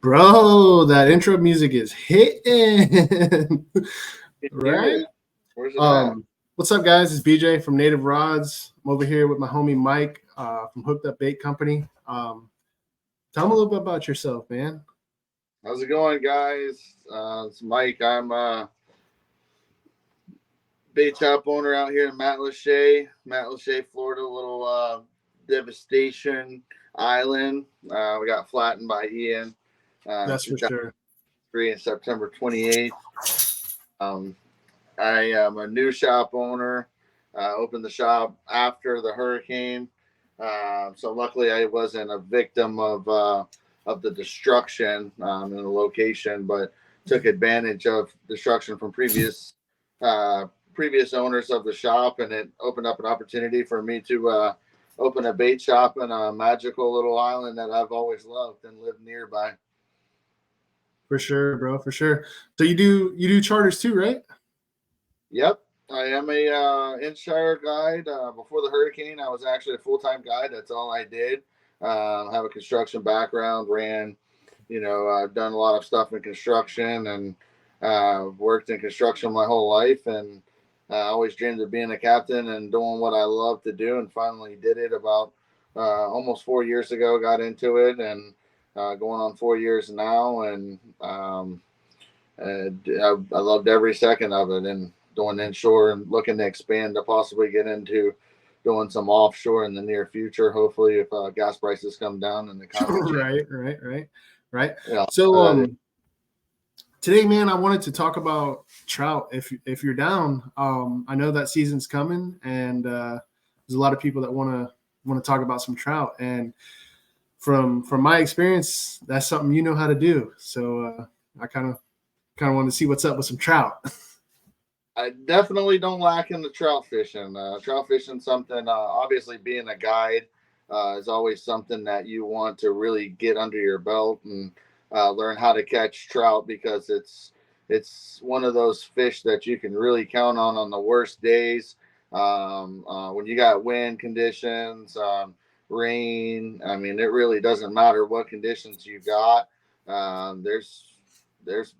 Bro, that intro music is hitting. Hear Right? it. Where's it at? What's up, guys? It's BJ from Native Rods. I'm over here with my homie Mike from Hooked Up Bait Company. Tell me a little bit about yourself, man. How's it going, guys? It's Mike. I'm a bait shop owner out here in Matlacha, Florida. A little devastation island. We got flattened by Ian. That's for sure. 2003 and September 28th. I am a new shop owner. Opened the shop after the hurricane. So luckily, I wasn't a victim of the destruction in the location, but took advantage of destruction from previous owners of the shop, and it opened up an opportunity for me to open a bait shop in a magical little island that I've always loved and lived nearby. For sure, bro. For sure. So you do charters too, right? Yep. I am a Inshire guide. Before the hurricane, I was actually a full-time guide. That's all I did. Have a construction background, I've done a lot of stuff in construction and worked in construction my whole life. And I always dreamed of being a captain and doing what I love to do. And finally did it about almost 4 years ago, got into it and going on 4 years now. And I loved every second of it. And doing inshore and looking to expand to possibly get into doing some offshore in the near future. Hopefully, if gas prices come down and the economy. Right. Yeah. So today, man, I wanted to talk about trout. If you're down, I know that season's coming, and there's a lot of people that want to talk about some trout. And from my experience, that's something you know how to do. So I kind of want to see what's up with some trout. I definitely don't lack in the trout fishing. Trout fishing, something, obviously being a guide is always something that you want to really get under your belt and learn how to catch trout, because it's one of those fish that you can really count on the worst days. When you got wind conditions, rain, I mean, it really doesn't matter what conditions you got. There's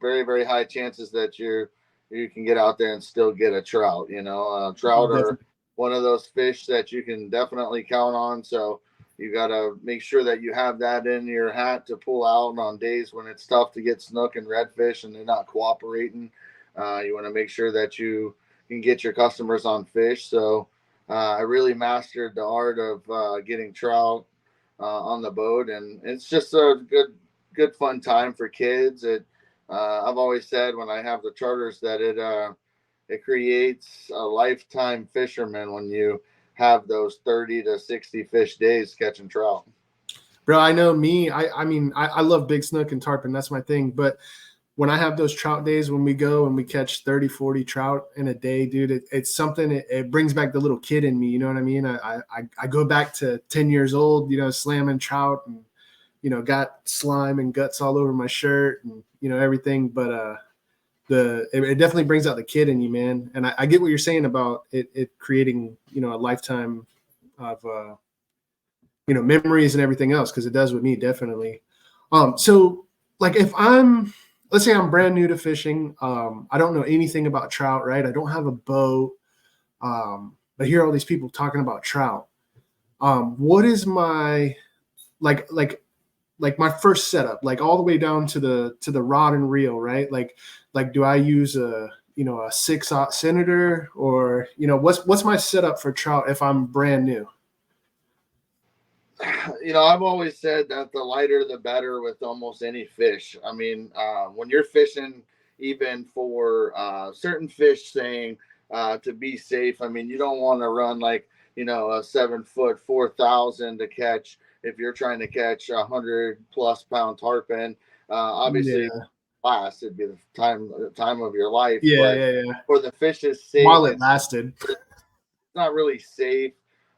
very, very high chances that you can get out there and still get a trout. Trout are one of those fish that you can definitely count on. So you got to make sure that you have that in your hat to pull out on days when it's tough to get snook and redfish and they're not cooperating. You want to make sure that you can get your customers on fish. So I really mastered the art of getting trout on the boat, and it's just a good fun time for kids. I've always said when I have the charters that it creates a lifetime fisherman when you have those 30 to 60 fish days catching trout. Bro, I know me. I mean, I love big snook and tarpon. That's my thing. But when I have those trout days, when we go and we catch 30, 40 trout in a day, dude, it's something. It brings back the little kid in me. You know what I mean? I go back to 10 years old, slamming trout and, got slime and guts all over my shirt and, everything. But it definitely brings out the kid in you, man. And I get what you're saying about it creating, a lifetime of, memories and everything else, because it does with me, definitely. So like let's say I'm brand new to fishing. I don't know anything about trout, right? I don't have a boat. But I hear all these people talking about trout. What is my like my first setup, like all the way down to the rod and reel, right? Like do I use a 6/0 Senator, or what's my setup for trout if I'm brand new? I've always said that the lighter the better with almost any fish. I mean, when you're fishing, even for certain fish, saying to be safe, I mean, you don't want to run like a 7-foot 4,000 to catch if you're trying to catch 100+ pound tarpon. Obviously, last it'd be the time of your life. Yeah. For the fish's sake, While it lasted, it's not really safe.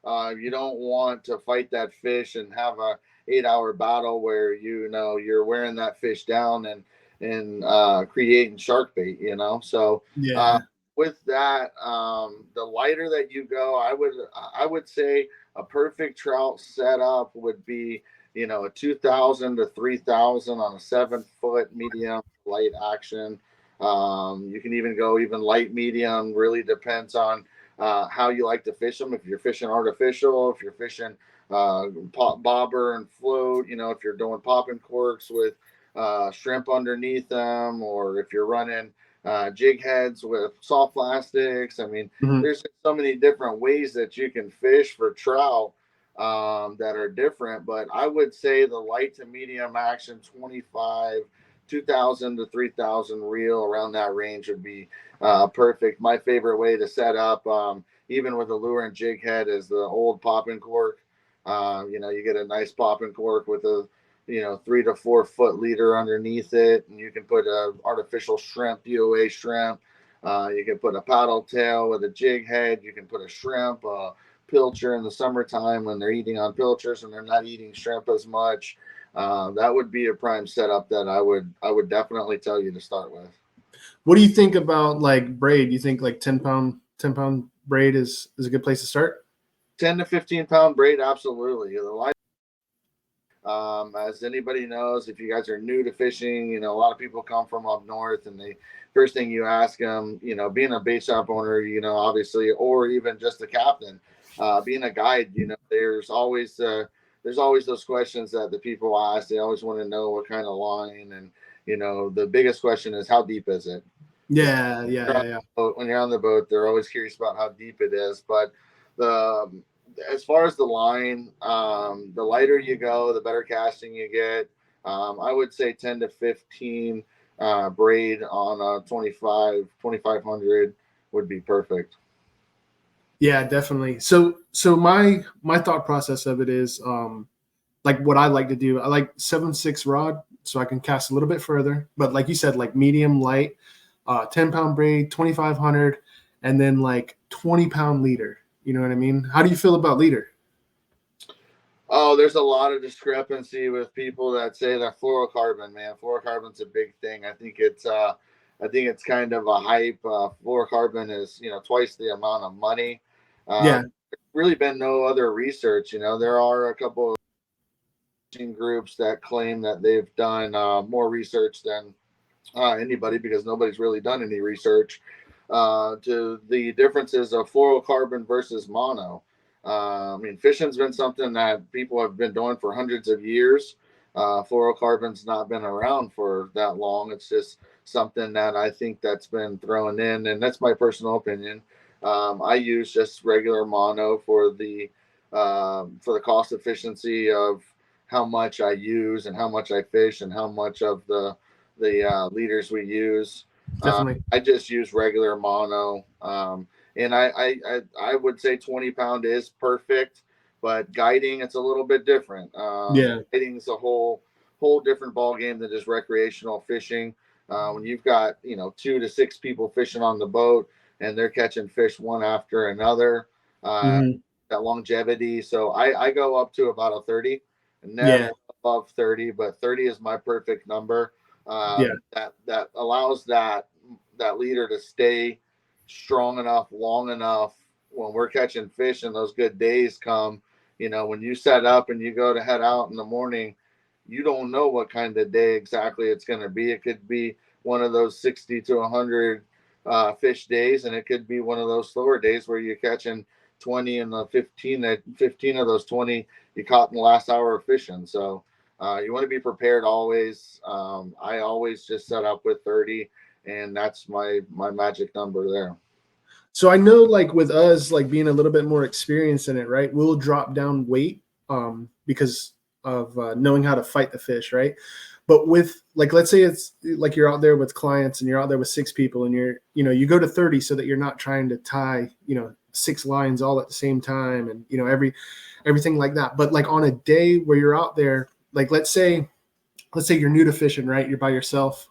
You don't want to fight that fish and have a 8-hour battle where you're wearing that fish down and creating shark bait. So yeah. With that, the lighter that you go, I would say a perfect trout setup would be a 2,000 to 3,000 on a 7 foot medium light action. You can even go even light medium. Really depends on how you like to fish them. If you're fishing artificial, if you're fishing bobber and float, if you're doing popping corks with shrimp underneath them, or if you're running jig heads with soft plastics. I mean, Mhm. there's so many different ways that you can fish for trout that are different. But I would say the light to medium action 25, 2,000 to 3,000 reel, around that range would be perfect. My favorite way to set up, even with a lure and jig head, is the old popping cork. You get a nice popping cork with a 3 to 4 foot leader underneath it, and you can put a artificial shrimp, DOA shrimp. You can put a paddle tail with a jig head. You can put a shrimp, pilcher in the summertime when they're eating on pilchers and they're not eating shrimp as much. That would be a prime setup that I would definitely tell you to start with. What do you think about like braid? You think like 10 pound braid is a good place to start? 10 to 15 pound braid, absolutely. As anybody knows, if you guys are new to fishing, a lot of people come from up north, and the first thing you ask them, being a bait shop owner, obviously, or even just a captain, being a guide, there's always those questions that the people ask. They always want to know what kind of line, and the biggest question is, how deep is it? Yeah, yeah, yeah, yeah. When you're on the boat, they're always curious about how deep it is. But the as far as the line, the lighter you go, the better casting you get. I would say 10 to 15 braid on a 2500 would be perfect. Yeah, definitely. So my thought process of it is like what I like to do. I like 7.6 rod so I can cast a little bit further. But like you said, like medium light, 10 pound braid, 2,500, and then like 20 pound leader. You know what I mean? How do you feel about leader? Oh, there's a lot of discrepancy with people that say that fluorocarbon, man. Fluorocarbon's a big thing. I think it's kind of a hype. Fluorocarbon is, twice the amount of money. Yeah. Really been no other research. There are a couple of groups that claim that they've done more research than anybody, because nobody's really done any research to the differences of fluorocarbon versus mono. I mean, fishing's been something that people have been doing for hundreds of years. Fluorocarbon's not been around for that long. It's just something that I think that's been thrown in, and that's my personal opinion. I use just regular mono for the cost efficiency of how much I use and how much I fish and how much of the leaders we use. Definitely. I just use regular mono, and I would say 20 pound is perfect, but guiding, it's a little bit different. Yeah. Guiding is a whole different ball game than just recreational fishing. When you've got 2 to 6 people fishing on the boat and they're catching fish one after another, uh, Hmm. that longevity. So I go up to about a 30, Yeah. never above 30, but 30 is my perfect number. Yeah. That allows that leader to stay strong enough, long enough when we're catching fish and those good days come. When you set up and you go to head out in the morning, you don't know what kind of day exactly it's going to be. It could be one of those 60 to 100 fish days, and it could be one of those slower days where you're catching 20 and the 15 of those 20 you caught in the last hour of fishing. So you want to be prepared always. I always just set up with 30, and that's my magic number there. So I know like with us, like being a little bit more experienced in it, right? We'll drop down weight because of knowing how to fight the fish, right? But with like, let's say it's like you're out there with clients and you're out there with 6 people and you go to 30 so that you're not trying to tie, 6 lines all at the same time and, everything like that. But like on a day where you're out there, like, let's say you're new to fishing, right? You're by yourself.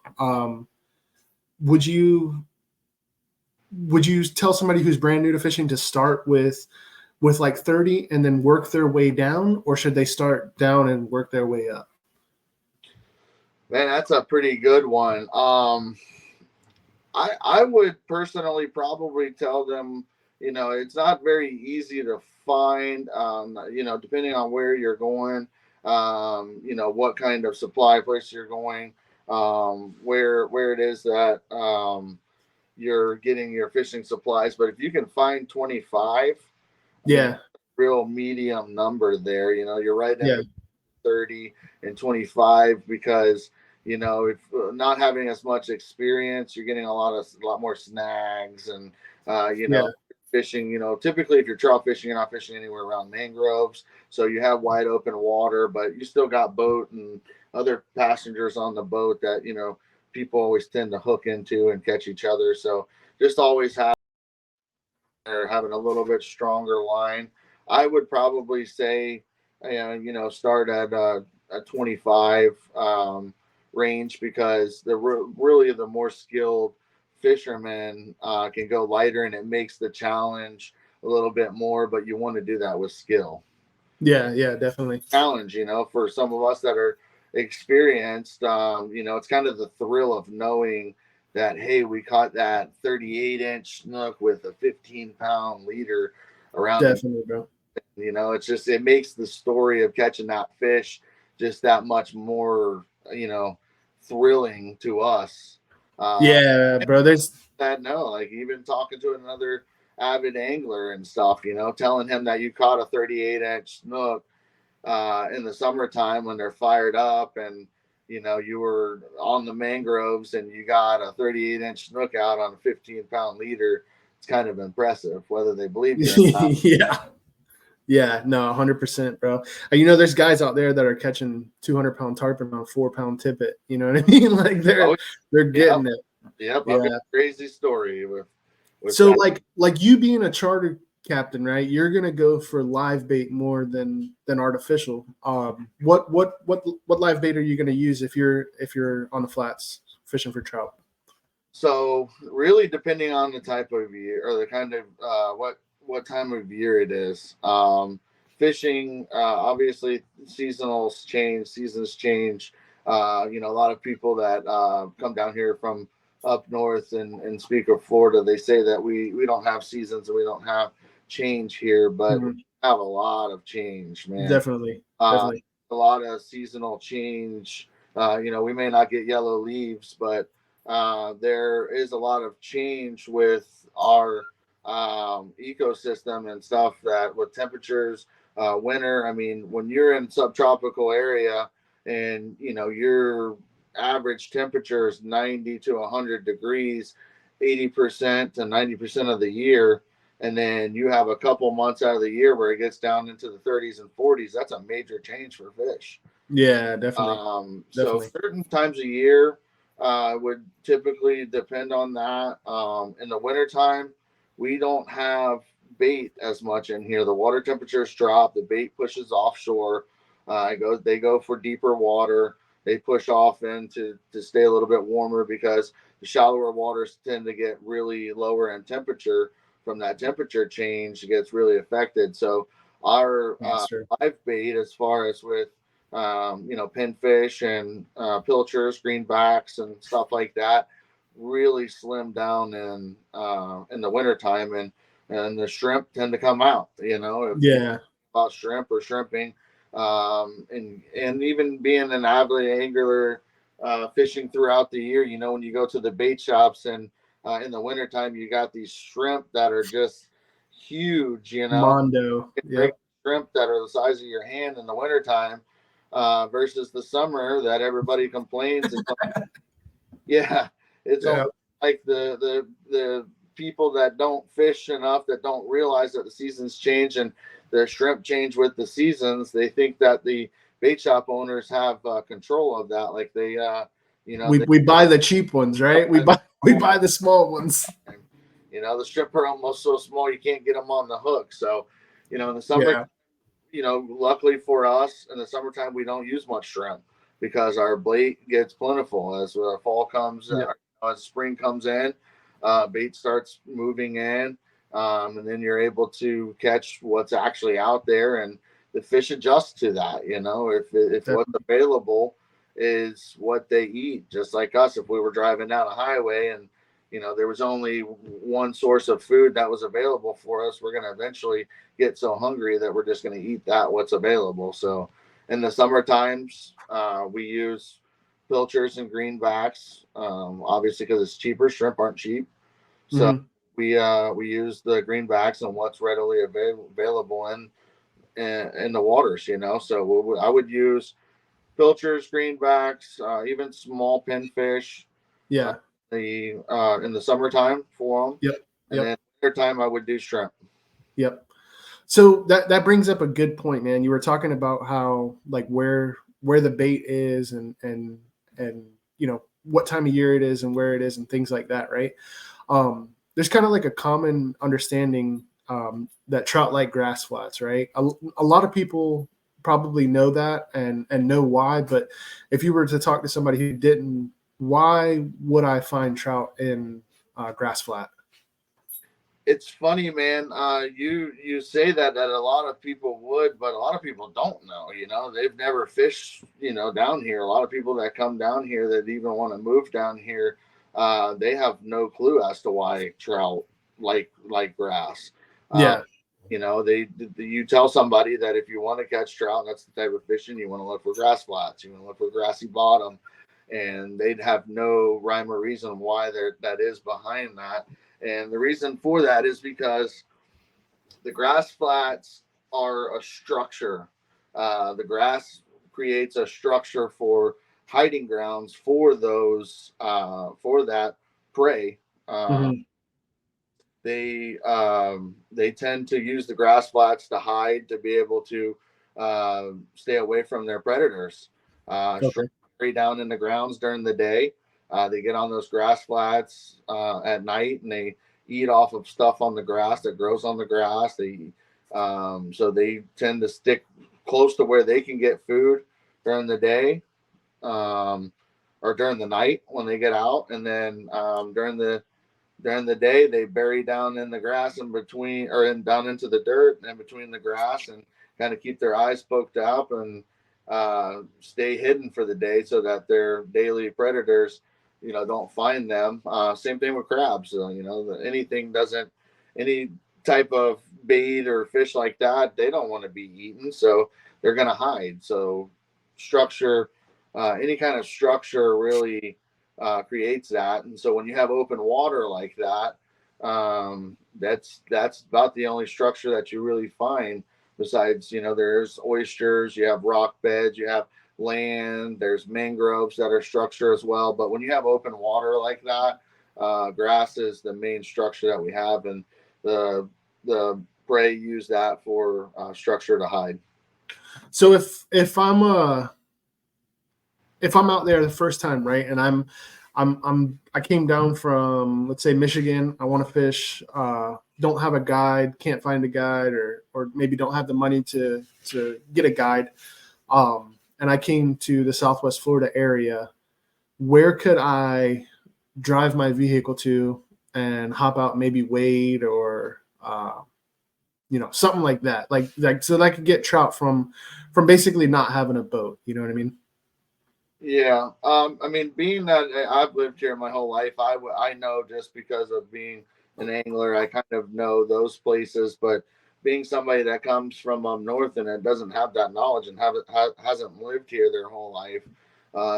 Would you tell somebody who's brand new to fishing to start with like 30 and then work their way down, or should they start down and work their way up? Man, that's a pretty good one. I would personally probably tell them, it's not very easy to find, depending on where you're going. what kind of supply place you're going, where it is that you're getting your fishing supplies. But if you can find 25, I mean, Yeah. real medium number there. You're right in Yeah. between 30 and 25 because if not having as much experience, you're getting a lot more snags and Yeah. fishing. Typically if you're trout fishing, you're not fishing anywhere around mangroves, so you have wide open water, but you still got boat and other passengers on the boat that people always tend to hook into and catch each other. So just always having a little bit stronger line. I would probably say, start at a 25 range, because really the more skilled fishermen can go lighter, and it makes the challenge a little bit more. But you want to do that with skill. Yeah. Yeah. Definitely. Challenge, for some of us that are experienced, it's kind of the thrill of knowing that, hey, we caught that 38-inch snook with a 15-pound leader around him. Definitely, bro. It makes the story of catching that fish just that much more, thrilling to us. Yeah, bro. There's That no, like even talking to another avid angler and stuff, telling him that you caught a 38-inch snook in the summertime when they're fired up, and you were on the mangroves and you got a 38-inch snook out on a 15-pound leader. It's kind of impressive, whether they believe you or not. yeah. Yeah, no, 100%, bro. There's guys out there that are catching 200-pound tarpon on 4-pound tippet. You know what I mean? Like they're getting it. Yep, Yeah. I've got a crazy story with So that. like you being a charter captain, right? You're gonna go for live bait more than artificial. What live bait are you gonna use if you're on the flats fishing for trout? So really, depending on the type of year or the kind of what time of year it is. Fishing, obviously, seasons change. A lot of people that come down here from up north and speak of Florida, they say that we don't have seasons and we don't have change here, but we have a lot of change, man. Definitely. A lot of seasonal change. We may not get yellow leaves, but there is a lot of change with our ecosystem and stuff, that with temperatures, winter. I mean, when you're in subtropical area and your average temperature is 90 to 100 degrees 80% to 90% of the year, and then you have a couple months out of the year where it gets down into the 30s and 40s, that's a major change for fish. Yeah, definitely. So certain times of year would typically depend on that. In the wintertime, we don't have bait as much in here. The water temperatures drop, the bait pushes offshore. They go for deeper water. They push off in to stay a little bit warmer, because the shallower waters tend to get really lower in temperature. From that temperature change, it gets really affected. Our live bait, as far as with pinfish and pilchers, greenbacks, and stuff like that, really slim down in the wintertime, and the shrimp tend to come out. About shrimp or shrimping, and even being an avid angler, fishing throughout the year. When you go to the bait shops and in the wintertime, you got these shrimp that are just huge. Mondo. Yeah. Shrimp that are the size of your hand in the wintertime, versus the summer that everybody complains. It's almost like the people that don't fish enough, that don't realize that the seasons change and the shrimp change with the seasons. They think that the bait shop owners have control of that. Like they we buy the cheap ones, right? We buy the small ones. The shrimp are almost so small you can't get them on the hook. So in the summer, luckily for us, in the summertime, we don't use much shrimp, because our bait gets plentiful as fall comes, as spring comes in, bait starts moving in, and then you're able to catch what's actually out there, and the fish adjust to that. If what's available is what they eat, just like us. If we were driving down a highway and there was only one source of food that was available for us, we're going to eventually get so hungry that we're just going to eat what's available. So In the summer times, we use pilchers and greenbacks, obviously because it's cheaper. Shrimp aren't cheap, so Mm-hmm. we use the greenbacks and what's readily available in the waters. So I would use pilchers, greenbacks, even small pinfish. Uh, Yeah. the In the summertime for them, Yep. and Yep. then winter time I would do shrimp. Yep. So that brings up a good point, man. You were talking about how like where the bait is and what time of year it is and where it is and things like that, right? There's kind of like a common understanding that trout like grass flats, right? A lot of people probably know that and know why, but if you were to talk to somebody who didn't, why would I find trout in grass flat? It's funny, man. You say that a lot of people would, but a lot of people don't know. They've never fished. Down here. A lot of people that come down here that even want to move down here, they have no clue as to why trout like grass. Uh, Yeah. you tell somebody that if you want to catch trout, that's the type of fishing you want to look for grass flats. You want to look for grassy bottom, and they'd have no rhyme or reason why that is behind that. And the reason for that is because the grass flats are a structure. The grass creates a structure for hiding grounds for those for that prey. Uh, Hmm. they tend to use the grass flats to hide to be able to stay away from their predators. Okay. Straight down in the grounds during the day. They get on those grass flats at night and they eat off of stuff on the grass that grows on the grass. So they tend to stick close to where they can get food during the day, um, or during the night when they get out, and then during the day they bury down in the grass in between or in down into the dirt and in between the grass and kind of keep their eyes poked up and stay hidden for the day so that their daily predators don't find them. Same thing with crabs. Anything doesn't any type of bait or fish like that, they don't want to be eaten, so they're going to hide. So structure, any kind of structure really creates that. And so when you have open water like that, that's about the only structure that you really find. Besides, there's oysters, you have rock beds, you have land, there's mangroves that are structure as well. But when you have open water like that, grass is the main structure that we have, and the prey use that for structure to hide. So if I'm out there the first time, right, and I came down from, let's say, Michigan. I want to fish. Don't have a guide. Can't find a guide, or maybe don't have the money to get a guide. And I came to the Southwest Florida area. Where could I drive my vehicle to and hop out, maybe wade or something like that, like so that I could get trout from basically not having a boat. You know what I mean? Yeah. I mean, being that I've lived here my whole life, I know just because of being an angler, I kind of know those places. But being somebody that comes from north and that doesn't have that knowledge and hasn't lived here their whole life,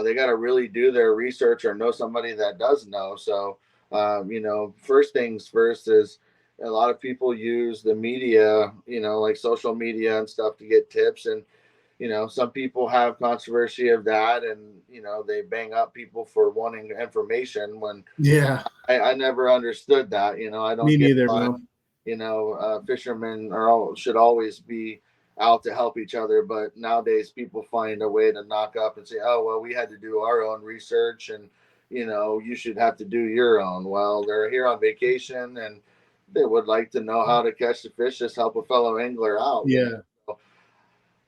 they got to really do their research or know somebody that does know. So, first things first is a lot of people use the media, like social media and stuff to get tips. And some people have controversy of that, and they bang up people for wanting information when Yeah, I never understood that. I me don't get neither, why bro. fishermen should always be out to help each other, but nowadays people find a way to knock up and say, oh well, we had to do our own research, and you should have to do your own. Well, they're here on vacation and they would like to know how to catch the fish, just help a fellow angler out. Yeah. So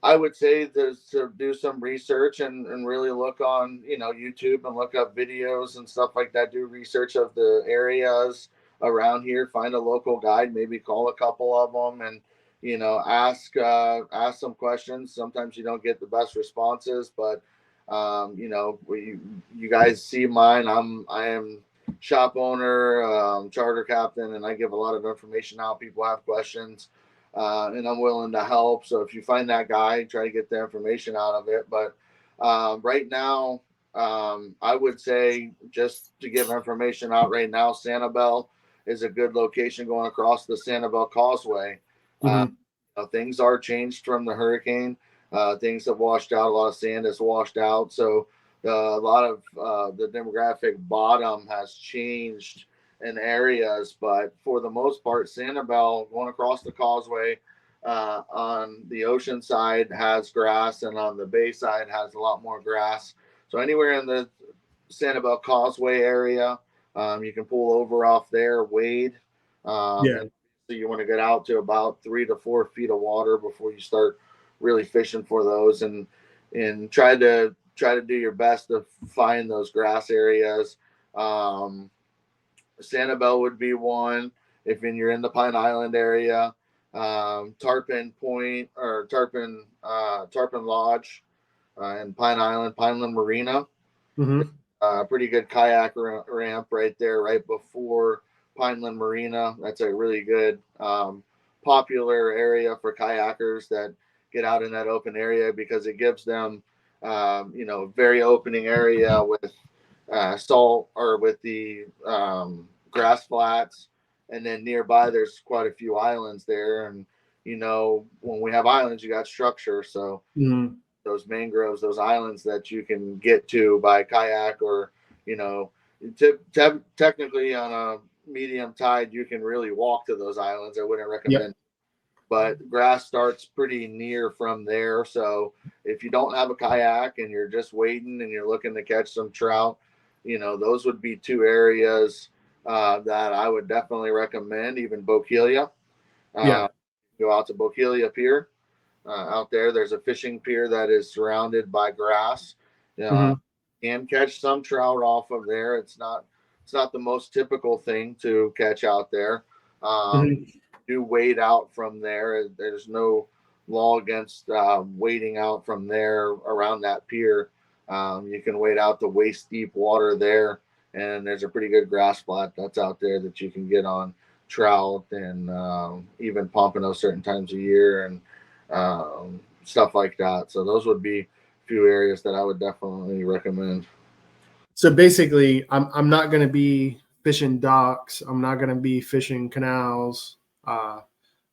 I would say to do some research and really look on, YouTube and look up videos and stuff like that. Do research of the areas around here. Find a local guide. Maybe call a couple of them and ask some questions. Sometimes you don't get the best responses, but you guys see mine. I am shop owner, charter captain, and I give a lot of information out. People have questions. and I'm willing to help. So if you find that guy, try to get the information out of it. But right now, I would say, just to give information out right now, Sanibel is a good location going across the Sanibel Causeway. Uh, Mm-hmm. Things are changed from the hurricane. Things have washed out. A lot of sand has washed out. So a lot of the demographic bottom has changed in areas. But for the most part, Sanibel going across the causeway on the ocean side has grass, and on the bay side has a lot more grass. So anywhere in the Sanibel Causeway area, you can pull over off there, wade, Yeah. and so you want to get out to about 3 to 4 feet of water before you start really fishing for those, and try to do your best to find those grass areas. Sanibel would be one if you're in the Pine Island area. Tarpon Point or Tarpon Lodge in Pine Island, Pineland Marina. Mm-hmm. Pretty good kayak ramp right there, right before Pineland Marina. That's a really good popular area for kayakers that get out in that open area, because it gives them, very opening area with salt, or with the grass flats. And then nearby, there's quite a few islands there. And, when we have islands, you got structure. So Mm-hmm. those mangroves, those islands that you can get to by kayak, or, you know, technically on a medium tide, you can really walk to those islands. I wouldn't Yep. recommend, but grass starts pretty near from there. So if you don't have a kayak and you're just waiting and you're looking to catch some trout, those would be two areas that I would definitely recommend. Even Bokeelia, Yeah. go out to Bokeelia Pier. Out there, there's a fishing pier that is surrounded by grass. Mm-hmm. Can catch some trout off of there. It's not the most typical thing to catch out there. Mm-hmm. Do wade out from there. There's no law against wading out from there around that pier. You can wade out to waist deep water there, and there's a pretty good grass flat that's out there that you can get on trout, and even pompano certain times of year, and stuff like that. So those would be a few areas that I would definitely recommend. So basically, I'm not going to be fishing docks. I'm not going to be fishing canals. I'm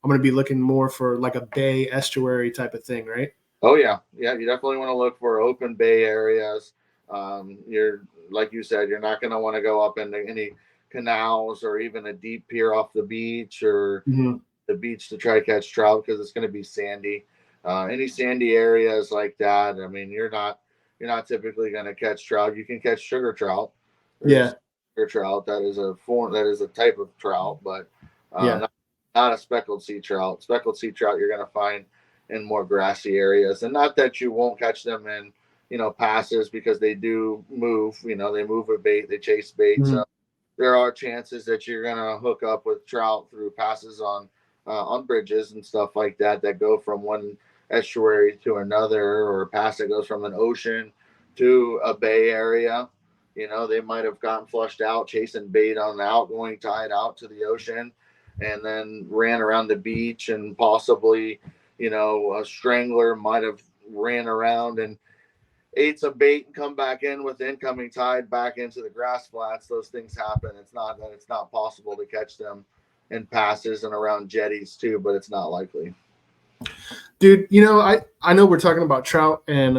going to be looking more for like a bay estuary type of thing, right? Oh yeah. You definitely want to look for open bay areas. You're Like you said, you're not going to want to go up into any canals, or even a deep pier off the beach, or Mm-hmm. the beach, to try to catch trout, because it's going to be sandy. Any sandy areas like that, I mean, you're not typically going to catch trout. You can catch sugar trout. Yeah. There's sugar trout that is a type of trout, but Yeah. not a speckled sea trout. Speckled sea trout you're going to find in more grassy areas, and not that you won't catch them in passes, because they do move. They move with bait, they chase bait. Mm-hmm. So there are chances that you're going to hook up with trout through passes on bridges and stuff like that go from one estuary to another, or a pass that goes from an ocean to a bay area. They might have gotten flushed out chasing bait on the outgoing tide out to the ocean, and then ran around the beach, and possibly, a strangler might have ran around and ate some bait and come back in with the incoming tide back into the grass flats. Those things happen. It's not that it's not possible to catch them in passes and around jetties too, but it's not likely. Dude, I know we're talking about trout and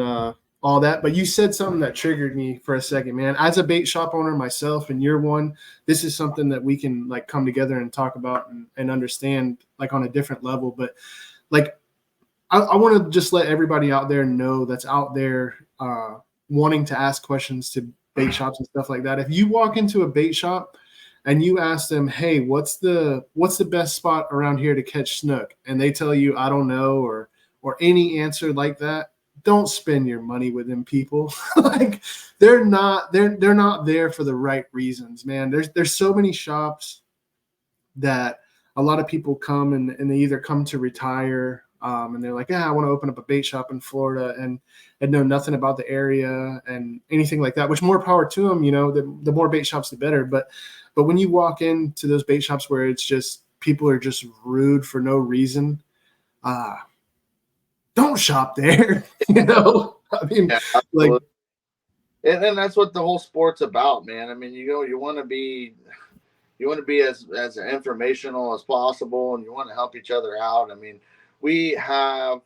all that, but you said something that triggered me for a second, man. As a bait shop owner myself, and you're one, this is something that we can like come together and talk about and understand like on a different level. But like, I want to just let everybody out there know that's out there wanting to ask questions to bait shops and stuff like that. If you walk into a bait shop and you ask them, "Hey, what's the best spot around here to catch snook?" and they tell you, "I don't know," or any answer like that, don't spend your money with them people. Like they're not there for the right reasons, man. There's so many shops that a lot of people come and they either come to retire and they're like, I want to open up a bait shop in Florida and know nothing about the area and anything like that, which more power to them, the more bait shops, the better. But when you walk into those bait shops where it's just people are just rude for no reason, don't shop there. You know, I mean, Yeah, like, absolutely. And that's what the whole sport's about, man. I mean, you want to be as informational as possible, and you want to help each other out. I mean, we have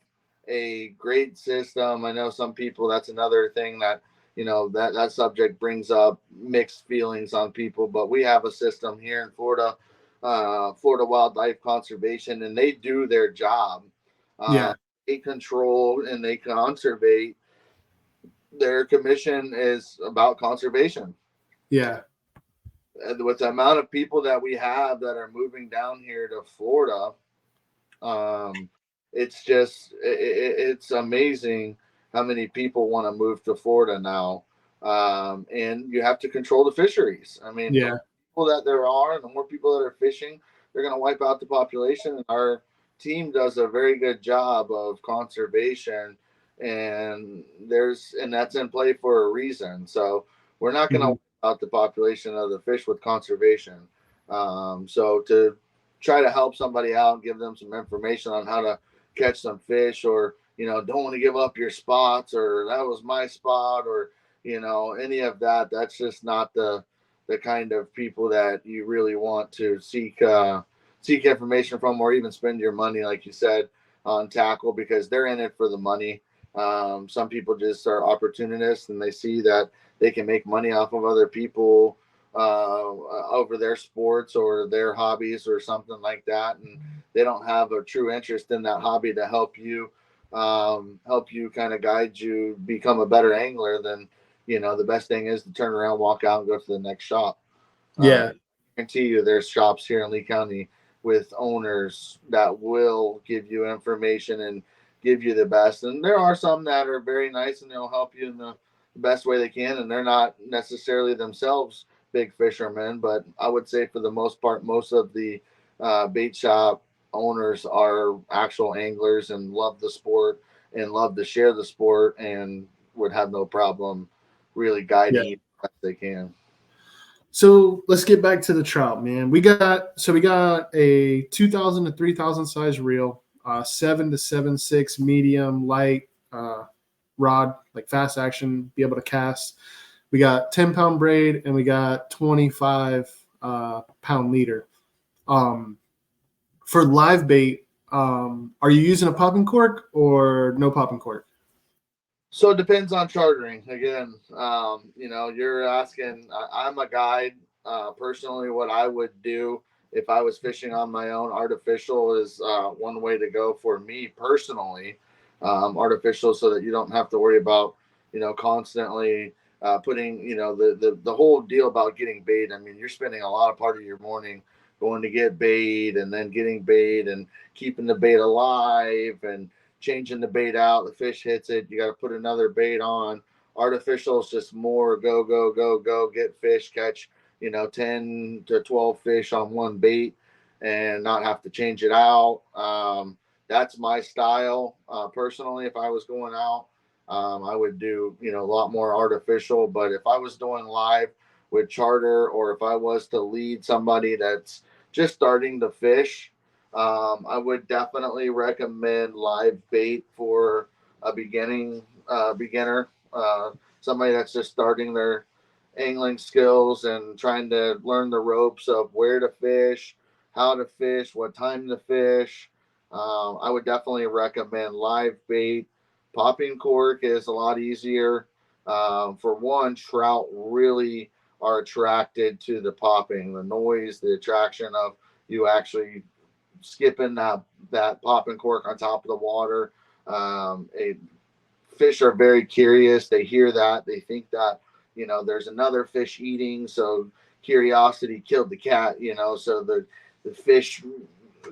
a great system. I know some people, that's another thing that, that subject brings up mixed feelings on people, but we have a system here in Florida, Florida Wildlife Conservation, and they do their job. yeah, They control and they conservate. Their commission is about conservation. yeah, And with the amount of people that we have that are moving down here to Florida, um, it's amazing how many people want to move to Florida now. And you have to control the fisheries. I mean, the yeah, more people that there are, and the more people that are fishing, they're going to wipe out the population. And our team does a very good job of conservation, and that's in play for a reason. So we're not going to mhm, wipe out the population of the fish with conservation. So to try to help somebody out, give them some information on how to catch some fish, or don't want to give up your spots, or that was my spot, or any of that. That's just not the kind of people that you really want to seek information from, or even spend your money, like you said, on tackle, because they're in it for the money. Some people just are opportunists, and they see that they can make money off of other people over their sports or their hobbies or something like that, and they don't have a true interest in that hobby to help you kind of guide you become a better angler. Then the best thing is to turn around, walk out, and go to the next shop. uh, yeah, Guarantee you there's shops here in Lee County with owners that will give you information and give you the best. And there are some that are very nice, and they'll help you in the best way they can, and they're not necessarily themselves big fishermen. But I would say for the most part, most of the bait shop owners are actual anglers and love the sport and love to share the sport, and would have no problem really yeah. guiding you as they can. So let's get back to the trout, man. We got a 2,000 to 3,000 size reel, 7 to 7.6 medium light rod, like fast action, be able to cast. We got 10-pound braid, and we got 25 pound leader. Um, for live bait, are you using a popping cork or no popping cork? So it depends on chartering. Again, you're asking. I'm a guide. Personally, what I would do if I was fishing on my own, artificial is one way to go for me personally. Artificial, so that you don't have to worry about, constantly putting, the whole deal about getting bait. I mean, you're spending a lot of part of your morning going to get bait, and then getting bait, and keeping the bait alive, and changing the bait out. The fish hits it. You got to put another bait on. Artificial is just more go, go, go, go, get fish, catch, 10 to 12 fish on one bait, and not have to change it out. That's my style. Personally, if I was going out, I would do, a lot more artificial. But if I was doing live with charter, or if I was to lead somebody that's just starting to fish, I would definitely recommend live bait for a beginner, somebody that's just starting their angling skills and trying to learn the ropes of where to fish, how to fish, what time to fish. I would definitely recommend live bait. Popping cork is a lot easier. For one, trout really are attracted to the popping, the noise, the attraction of you actually skipping that popping cork on top of the water. Fish are very curious. They hear that. They think that, there's another fish eating. So curiosity killed the cat, so the fish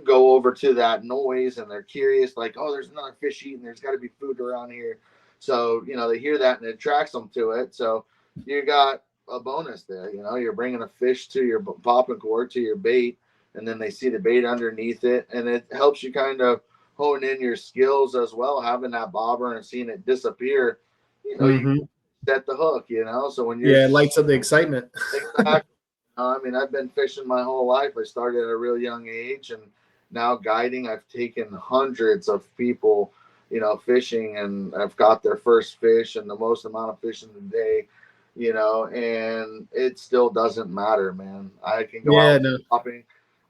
go over to that noise, and they're curious, like, oh, there's another fish eating. There's got to be food around here. So, they hear that, and it attracts them to it. So you got a bonus there. You're bringing a fish to your popping cork, to your bait, and then they see the bait underneath it, and it helps you kind of hone in your skills as well, having that bobber and seeing it disappear. You Mm-hmm. set the hook, so when you're Yeah, it lights up the excitement. exactly, I mean, I've been fishing my whole life. I started at a real young age, now guiding. I've taken hundreds of people, fishing, and I've got their first fish and the most amount of fish in the day, and it still doesn't matter, man. Yeah, no.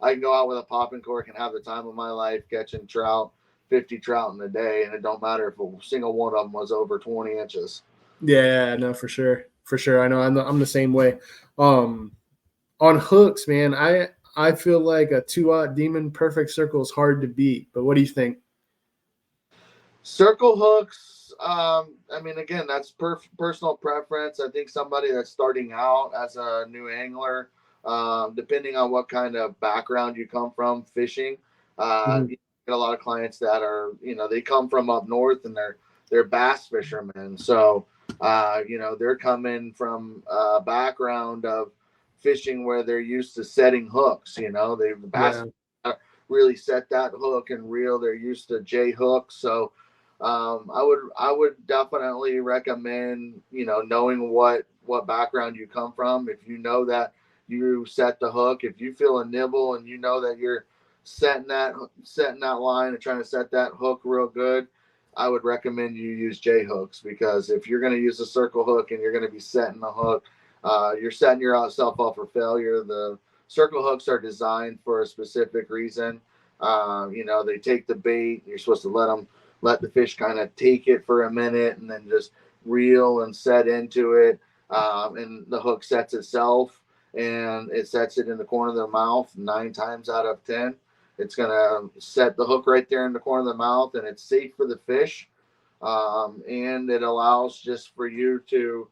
I can go out with a popping cork and have the time of my life catching trout, 50 trout in a day, and it don't matter if a single one of them was over 20 inches. Yeah, no, for sure. For sure. I know I'm the same way. On hooks, man, I feel like a 2-aught Demon Perfect Circle is hard to beat, but what do you think? Circle hooks, I mean, again, that's personal preference. I think somebody that's starting out as a new angler, depending on what kind of background you come from fishing, Mhm. you get a lot of clients that are, they come from up north and they're bass fishermen. So, they're coming from a background of fishing where they're used to setting hooks. The bass Yeah. really set that hook and reel. They're used to J hooks. So, I would definitely recommend, knowing what background you come from. If you know that you set the hook, if you feel a nibble and you know that you're setting that line and trying to set that hook real good, I would recommend you use J hooks, because if you're going to use a circle hook and you're going to be setting the hook, you're setting yourself up for failure. The circle hooks are designed for a specific reason. They take the bait. You're supposed to let the fish kind of take it for a minute and then just reel and set into it. And the hook sets itself, and it sets it in the corner of their mouth 9 times out of 10. It's going to set the hook right there in the corner of the mouth, and it's safe for the fish. And it allows just for you to,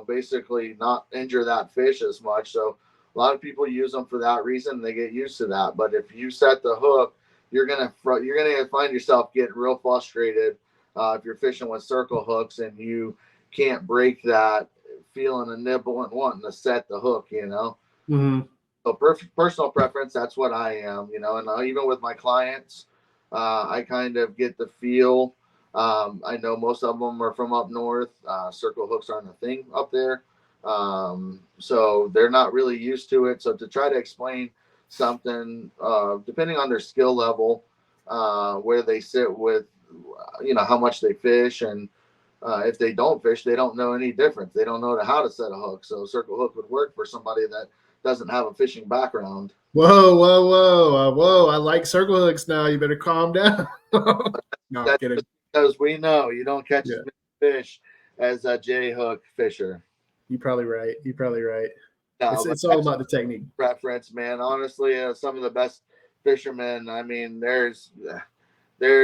basically not injure that fish as much. So a lot of people use them for that reason. They get used to that. But if you set the hook, you're gonna find yourself getting real frustrated if you're fishing with circle hooks and you can't break that, feeling a nibble and wanting to set the hook. Mhm. So personal preference, that's what I am. And even with my clients, I kind of get the feel. I know most of them are from up north. Circle hooks aren't a thing up there. So they're not really used to it. So to try to explain something, depending on their skill level, where they sit with, how much they fish, and if they don't fish, they don't know any difference. They don't know how to set a hook. So circle hook would work for somebody that doesn't have a fishing background. Whoa, whoa, whoa, whoa! I like circle hooks now. You better calm down. No, I'm That's kidding. because we know you don't catch as Yeah, many fish as a J hook fisher. you're probably right. You're probably right. No, It's but it's all that's about the technique. preference, man. Honestly, some of the best fishermen. I mean, there's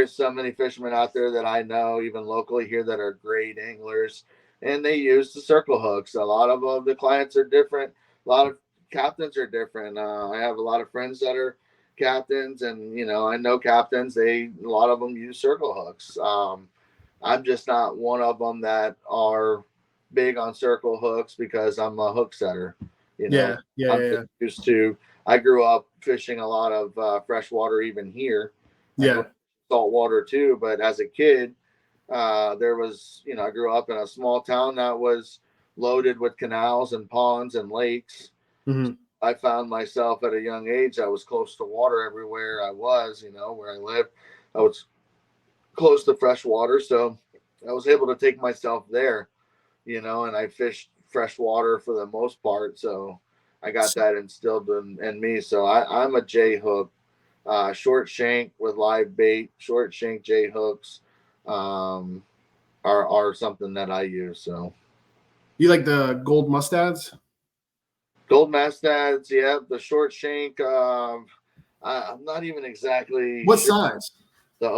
so many fishermen out there that I know, even locally here, that are great anglers, and they use the circle hooks. A lot of the clients are different. A lot of captains are different. I have a lot of friends that are captains, and I know captains. A lot of them use circle hooks. I'm just not one of them that are big on circle hooks because I'm a hook setter. You know, Yeah, yeah, I'm yeah, just yeah. used to. I grew up fishing a lot of freshwater, even here. I grew Yeah. up saltwater too, but as a kid, there was, I grew up in a small town that was loaded with canals and ponds and lakes. Mhm. I found myself at a young age. I was close to water everywhere I was, where I lived. I was close to fresh water, so I was able to take myself there, and I fished fresh water for the most part. So I got that instilled in me. So I'm a J hook, short shank with live bait, short shank J hooks, um, are something that I use. So You like the gold mustads? gold mastads, yeah, the short shank. I'm not even exactly What sure. size? The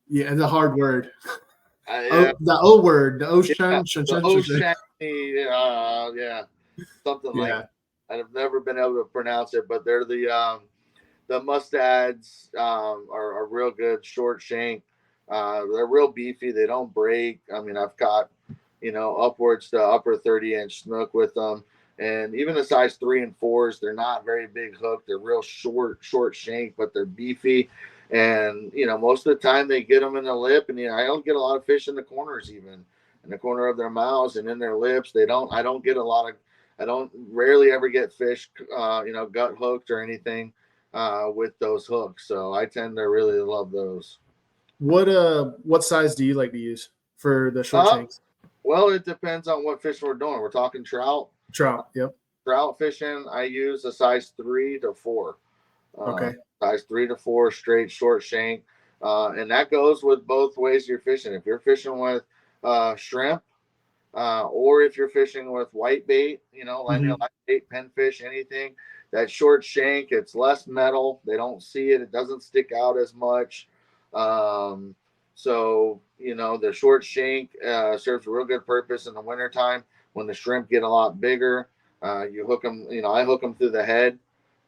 Yeah, the hard word. yeah, Oh, the O word. The yeah, ocean. the Oshani, yeah, something like Yeah, that. I've never been able to pronounce it, but they're the mustads, are real good, short shank. They're real beefy. They don't break. I mean, I've caught, upwards to upper 30-inch snook with them. And even the size 3 and 4s, they're not very big hook. They're real short shank, but they're beefy. And, most of the time they get them in the lip. And, I don't get a lot of fish in the corners, even in the corner of their mouths and in their lips. I don't get a lot of, I don't rarely ever get fish, gut hooked or anything with those hooks. So I tend to really love those. What size do you like to use for the short Uh, shanks? well, it depends on what fish we're doing. We're talking trout. Trout. Yep. Trout fishing, I use a size 3 to 4. Uh, Okay. Size 3 to 4 straight short shank. And that goes with both ways you're fishing. If you're fishing with shrimp, or if you're fishing with white bait, linear Hmm. light bait, pinfish, anything, that short shank, it's less metal. They don't see it. It doesn't stick out as much. Um, the short shank serves a real good purpose in the wintertime when the shrimp get a lot bigger. You hook them, I hook them through the head,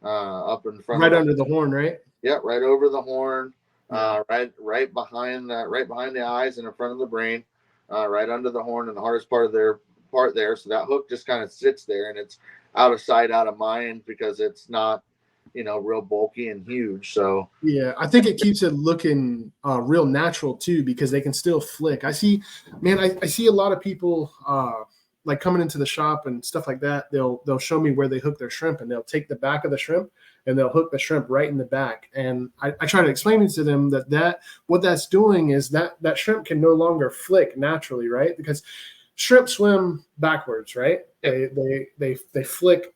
up in front of Right the, under the horn, right? yeah, right over the horn, Yeah. right behind the eyes and in front of the brain, right under the horn and the hardest part of their part there. So that hook just kind of sits there and it's out of sight, out of mind because it's not, real bulky and huge. So Yeah, I think it keeps it looking real natural too, because they can still flick. I see, man, I see a lot of people like coming into the shop and stuff like that. They'll show me where they hook their shrimp, and they'll take the back of the shrimp and they'll hook the shrimp right in the back. And I try to explain it to them that what that's doing is that shrimp can no longer flick naturally, right? Because shrimp swim backwards, right? They flick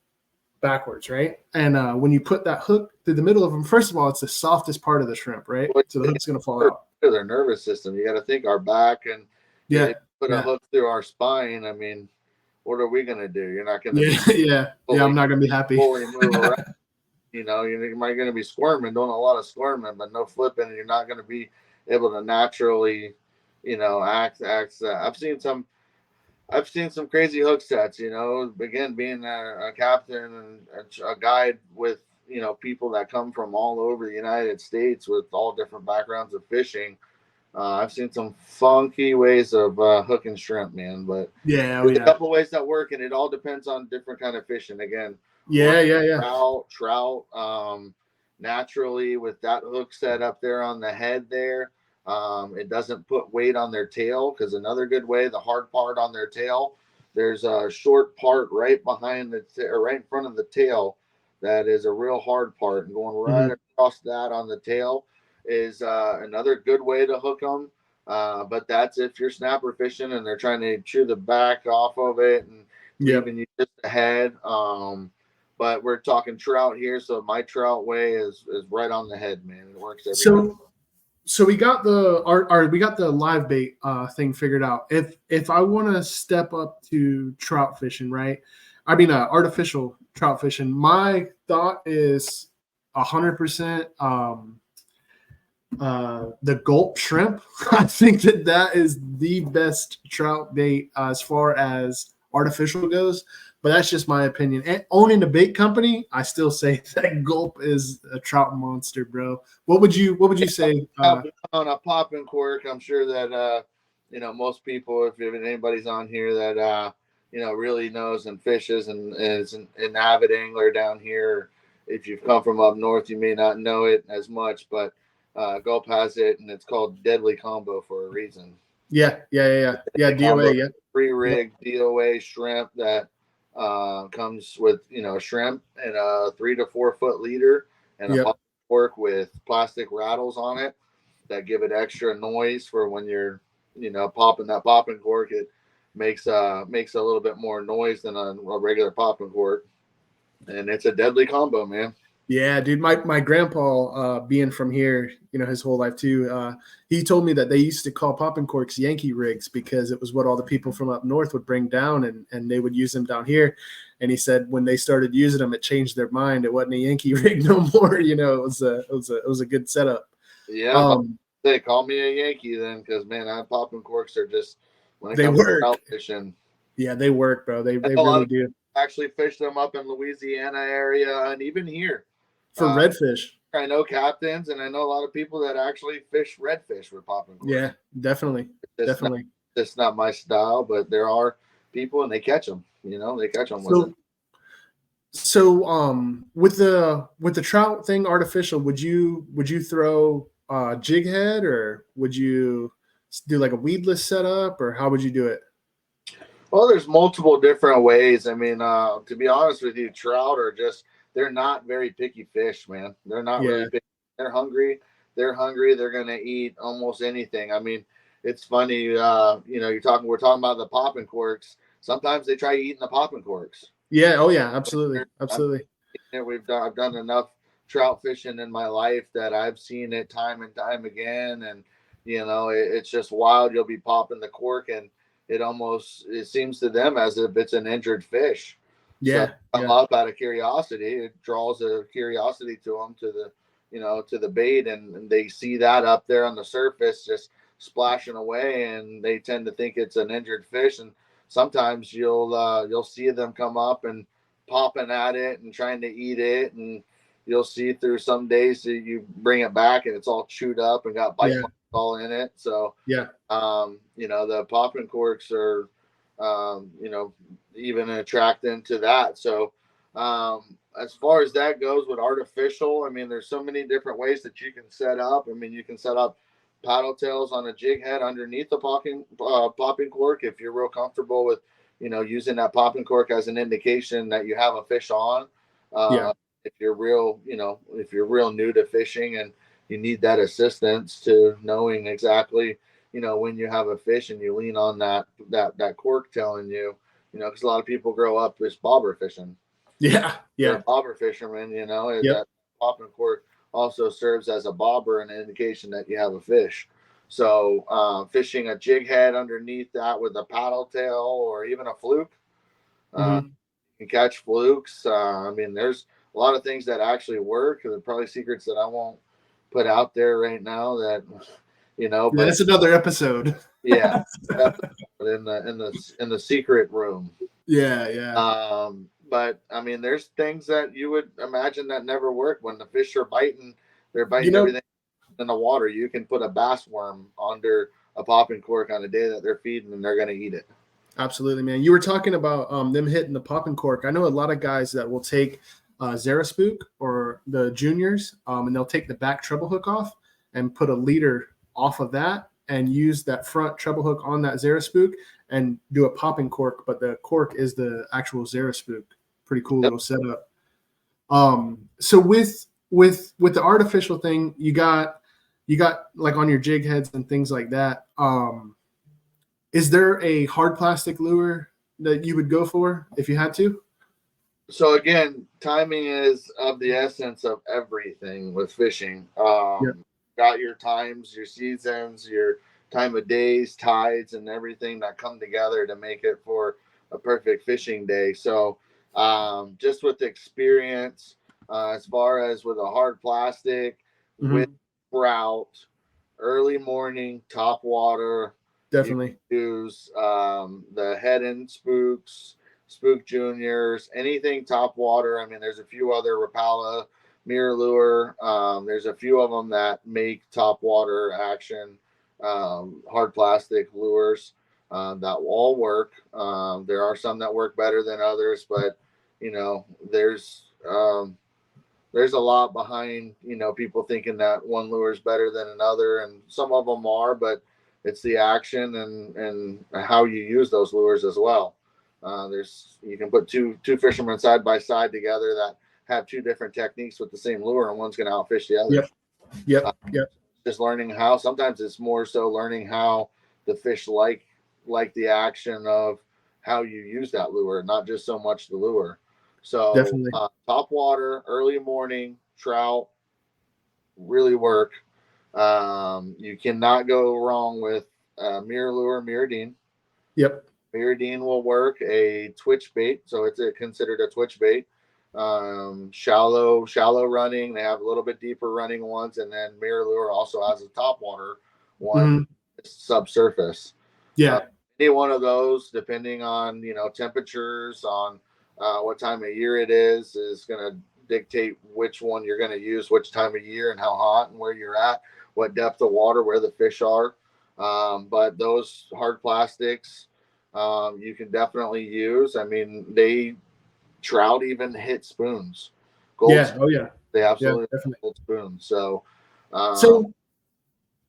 backwards, right? And when you put that hook through the middle of them, first of all, it's the softest part of the shrimp, right? So the hook's going to fall out. their nervous system, you got to think our back and Yeah, if you put a yeah, hook through our spine. I mean, what are we going to do? You're not going to yeah, be yeah. I'm not going to be happy. fully move around. You might going to be squirming, doing a lot of squirming, but no flipping, and you're not going to be able to naturally, act. I've seen some crazy hook sets. Again, being a captain and a guide with people that come from all over the United States with all different backgrounds of fishing. I've seen some funky ways of hooking shrimp, man. But Yeah, oh there's a yeah, couple ways that work, and it all depends on different kind of fishing. Again, we're yeah. trout, naturally with that hook set up there on the head there. It doesn't put weight on their tail because another good way, the hard part on their tail, there's a short part right behind or right in front of the tail that is a real hard part, and going right Hmm. across that on the tail is another good way to hook them. But that's if you're snapper fishing and they're trying to chew the back off of it and Yep. leaving you just the head. But we're talking trout here, so my trout way is right on the head, man. It works every time. So we got the live bait thing figured out. If I want to step up to trout fishing, right? I mean, artificial trout fishing. My thought is 100%. The gulp shrimp. I think that is the best trout bait as far as artificial goes. But that's just my opinion. And owning a bait company, I still say that gulp is a trout monster, bro. What would you say? On a popping cork, I'm sure that most people, if anybody's on here that really knows and fishes and is an avid angler down here. If you've come from up north, you may not know it as much, but Gulp has it, and it's called Deadly Combo for a reason. Yeah. Deadly DOA. Combo, Yeah. free Yep. rig DOA shrimp that comes with shrimp and a 3 to 4 foot leader and a Yep. pop cork with plastic rattles on it that give it extra noise for when you're popping that popping cork. It makes a little bit more noise than a regular popping cork, and it's a deadly combo, man. Yeah, dude. My grandpa, being from here, his whole life too. He told me that they used to call popping corks Yankee rigs because it was what all the people from up north would bring down, and they would use them down here. And he said when they started using them, it changed their mind. It wasn't a Yankee rig no more. It was a good setup. Yeah, Um, they call me a Yankee then, because man, popping corks are just when it they comes to work. trout fishing. Yeah, they work, bro. They I they know a lot really of do people actually fish them up in Louisiana area and even here. for Uh, redfish. I know captains, and I know a lot of people that actually fish redfish with popping corks. Yeah, definitely, It's not definitely. it's not my style, but there are people and they catch them. They catch them with it. So with the trout thing artificial, would you throw jig head, or would you do like a weedless setup, or how would you do it? Well, there's multiple different ways. I mean, to be honest with you, trout are just, they're not very picky fish, man. They're not really Yeah. picky. They're hungry. They're hungry. They're going to eat almost anything. I mean, it's funny, we're talking about the popping corks. Sometimes they try eating the popping corks. Yeah. Oh yeah. Absolutely. Absolutely. I've done enough trout fishing in my life that I've seen it time and time again. And, it's just wild. You'll be popping the cork and it seems to them as if it's an injured fish. So Yeah. come up out of curiosity. It draws a curiosity to them to the bait, and they see that up there on the surface just splashing away, and they tend to think it's an injured fish. And sometimes you'll see them come up and popping at it and trying to eat it, and you'll see through some days that you bring it back and it's all chewed up and got bite marks all in it. So Yeah. the popping corks are, even attracting to that. So, as far as that goes with artificial, I mean, there's so many different ways that you can set up. I mean, you can set up paddle tails on a jig head underneath the popping cork if you're real comfortable with, using that popping cork as an indication that you have a fish on. If you're real new to fishing and you need that assistance to knowing exactly, when you have a fish and you lean on that cork telling you, because a lot of people grow up as bobber fishing. Yeah. They're Yeah. a bobber fisherman, Yep. that popping cork also serves as a bobber and an indication that you have a fish. So fishing a jig head underneath that with a paddle tail or even a fluke, Mm-hmm. you can catch flukes. I mean, there's a lot of things that actually work. There are probably secrets that I won't put out there right now that, Yeah, but that's another episode. yeah, in the secret room. Yeah. Yeah. But I mean, there's things that you would imagine that never work when the fish are biting. They're You biting know, everything in the water. You can put a bass worm under a popping cork on a day that they're feeding, and they're going to eat it. absolutely, man. You were talking about them hitting the popping cork. I know a lot of guys that will take Zaraspook or the juniors, and they'll take the back treble hook off and put a leader off of that and use that front treble hook on that Zaraspook and do a popping cork, but the cork is the actual Zaraspook. Pretty cool little setup. So with the artificial thing, you got like on your jig heads and things like that. Is there a hard plastic lure that you would go for if you had to? So again, timing is of the essence of everything with fishing. Got your times, your seasons, your time of days, tides, and everything that come together to make it for a perfect fishing day. So just with experience, as far as with a hard plastic, with trout, early morning, top water, Definitely. use the head and spooks, spook juniors, anything top water. I mean, there's a few other Rapala, mirror lure. There's a few of them that make top water action, hard plastic lures that will all work. There are some that work better than others, but there's a lot behind people thinking that one lure is better than another, and some of them are, but it's the action and how you use those lures as well. You can put two fishermen side by side together that have two different techniques with the same lure, and one's going to outfish the other. Yep. Just learning how. Sometimes it's more so learning how the fish like the action of how you use that lure, not just so much the lure. So Definitely. Top water, early morning, trout really work. You cannot go wrong with mirror lure, Mirrodine. Yep. Mirrodine will work. A twitch bait, so it's considered a twitch bait. Shallow running. They have a little bit deeper running ones, and then mirror lure also has a top water one, subsurface. Yeah. Any one of those, depending on temperatures, on what time of year it is going to dictate which one you're going to use, which time of year, and how hot and where you're at, what depth of water, where the fish are. But those hard plastics, you can definitely use. I mean, trout even hit spoons. Gold spoons. Oh yeah. They absolutely gold spoons. So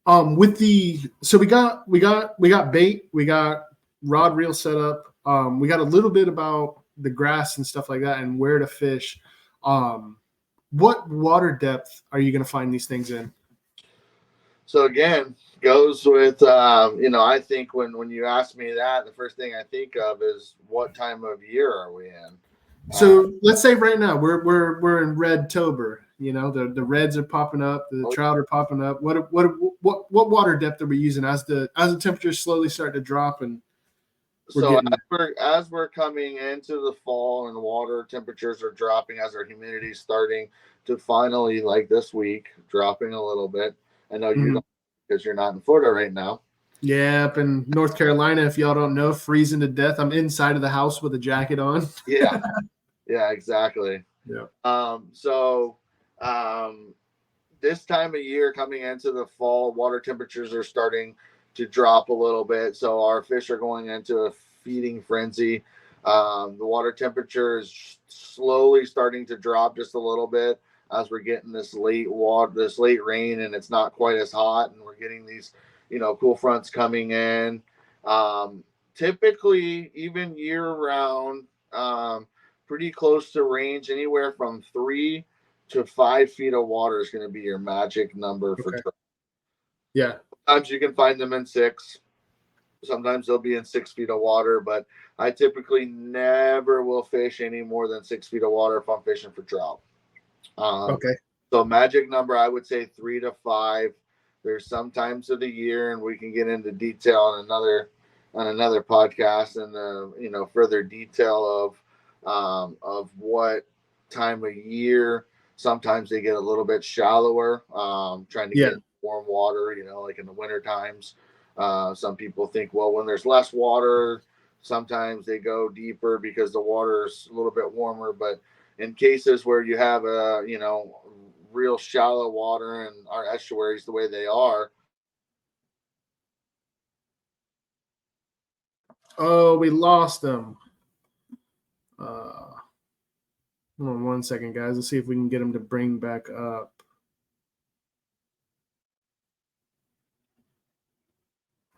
with the we got bait, we got rod reel set up. We got a little bit about the grass and stuff like that and where to fish. What water depth are you going to find these things in? So again, goes with I think when you ask me that, the first thing I think of is what time of year are we in? So let's say right now we're in Redtober. You know, the reds are popping up, the trout are popping up. What water depth are we using as the temperatures slowly start to drop and as we're coming into the fall and the water temperatures are dropping, as our humidity is starting to finally, like this week, dropping a little bit. I know you don't, because you're not in Florida right now. Yeah, up in North Carolina, if y'all don't know, freezing to death. I'm inside of the house with a jacket on. Yeah. Yeah, exactly. Yeah. This time of year coming into the fall, water temperatures are starting to drop a little bit. So our fish are going into a feeding frenzy. The water temperature is slowly starting to drop just a little bit as we're getting this late rain, and it's not quite as hot, and we're getting these, cool fronts coming in. Typically, even year round, pretty close to range, anywhere from 3 to 5 feet of water is going to be your magic number for trout. Yeah. Sometimes you can find them in 6. Sometimes they'll be in 6 feet of water, but I typically never will fish any more than 6 feet of water if I'm fishing for trout. So magic number, I would say 3 to 5. There's some times of the year, and we can get into detail on another podcast and further detail of what time of year. Sometimes they get a little bit shallower, trying to get warm water, like in the winter times. Some people think, well, when there's less water, sometimes they go deeper because the water is a little bit warmer. But in cases where you have real shallow water and our estuaries the way they are. Oh, we lost them. Hold on 1 second, guys. Let's see if we can get them to bring back up.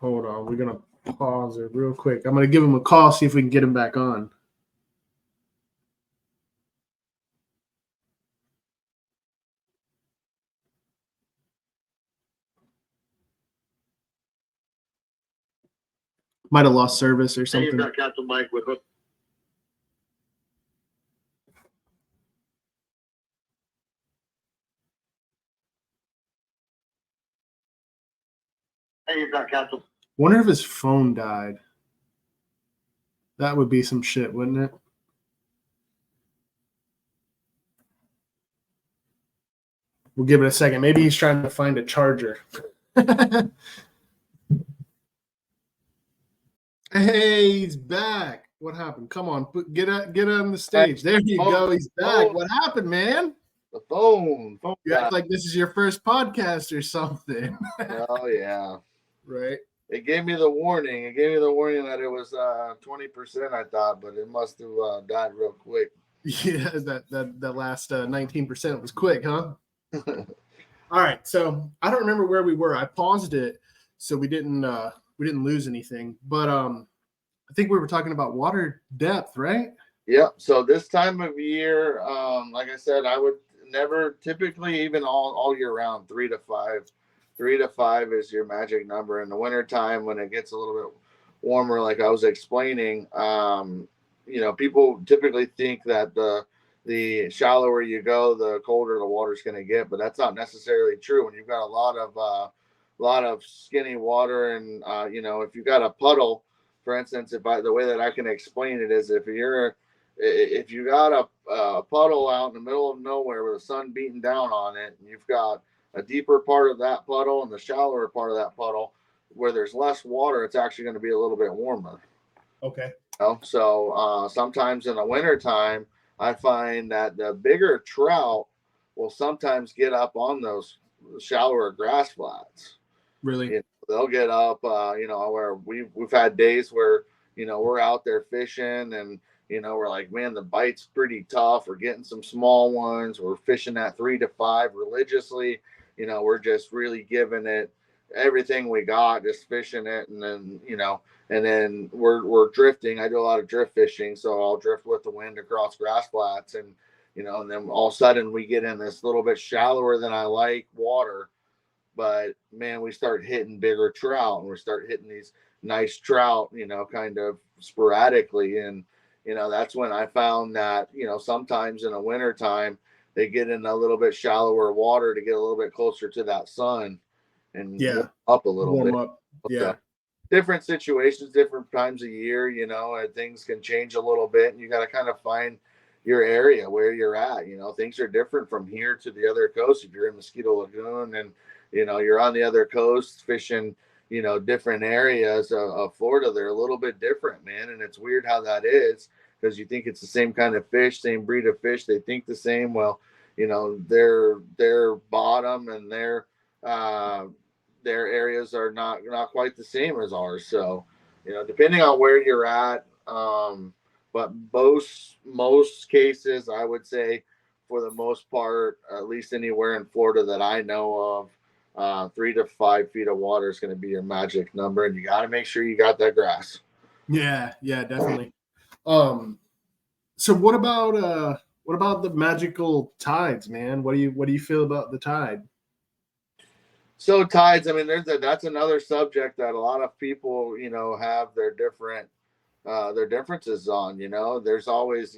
Hold on. We're going to pause it real quick. I'm going to give them a call, see if we can get them back on. Might have lost service or something. You've got Captain Mike with us. Hey, you've got Captain. Wonder if his phone died. That would be some shit, wouldn't it? We'll give it a second. Maybe he's trying to find a charger. Hey, he's back. What happened? Come on, get on the stage. There you go. He's back. What happened, man? The phone. You act like this is your first podcast or something. Oh yeah. Right. It gave me the warning. It gave me the warning that it was 20%, I thought, but it must have died real quick. Yeah, that last 19% was quick, huh? All right. So I don't remember where we were. I paused it so we didn't lose anything. But I think we were talking about water depth, right? Yeah. So this time of year, like I said, I would never typically, even all year round, 3 to 5. 3 to 5 is your magic number. In the wintertime, when it gets a little bit warmer, like I was explaining, people typically think that the shallower you go, the colder the water's going to get, but that's not necessarily true. When you've got a lot of skinny water, and if you've got a puddle, for instance, the way that I can explain it is if you got a puddle out in the middle of nowhere with the sun beating down on it, and you've got a deeper part of that puddle and the shallower part of that puddle where there's less water, it's actually going to be a little bit warmer. Okay. So sometimes in the wintertime, I find that the bigger trout will sometimes get up on those shallower grass flats. Really? They'll get up, where we've had days where, we're out there fishing and, we're like, man, the bite's pretty tough. We're getting some small ones. We're fishing at 3 to 5 religiously. We're just really giving it everything we got, just fishing it, and then and then we're drifting. I do a lot of drift fishing, so I'll drift with the wind across grass flats, and and then all of a sudden we get in this little bit shallower than I like water, but man, we start hitting bigger trout, and we start hitting these nice trout, kind of sporadically, and that's when I found that sometimes in the winter time they get in a little bit shallower water to get a little bit closer to that sun and warm up a little warm bit. up. Yeah. So, different situations, different times of year, and things can change a little bit, and you got to kind of find your area where you're at. Things are different from here to the other coast. If you're in Mosquito Lagoon and you're on the other coast fishing, different areas of Florida, they're a little bit different, man. And it's weird how that is, because you think it's the same kind of fish, same breed of fish. They think the same. Well, their bottom and their areas are not quite the same as ours. So, depending on where you're at, but most cases, I would say, for the most part, at least anywhere in Florida that I know of, 3 to 5 feet of water is going to be your magic number, and you got to make sure you got that grass. Yeah, definitely. So what about the magical tides, man? What do you feel about the tide? So tides, I mean, that's another subject that a lot of people, have their differences on. There's always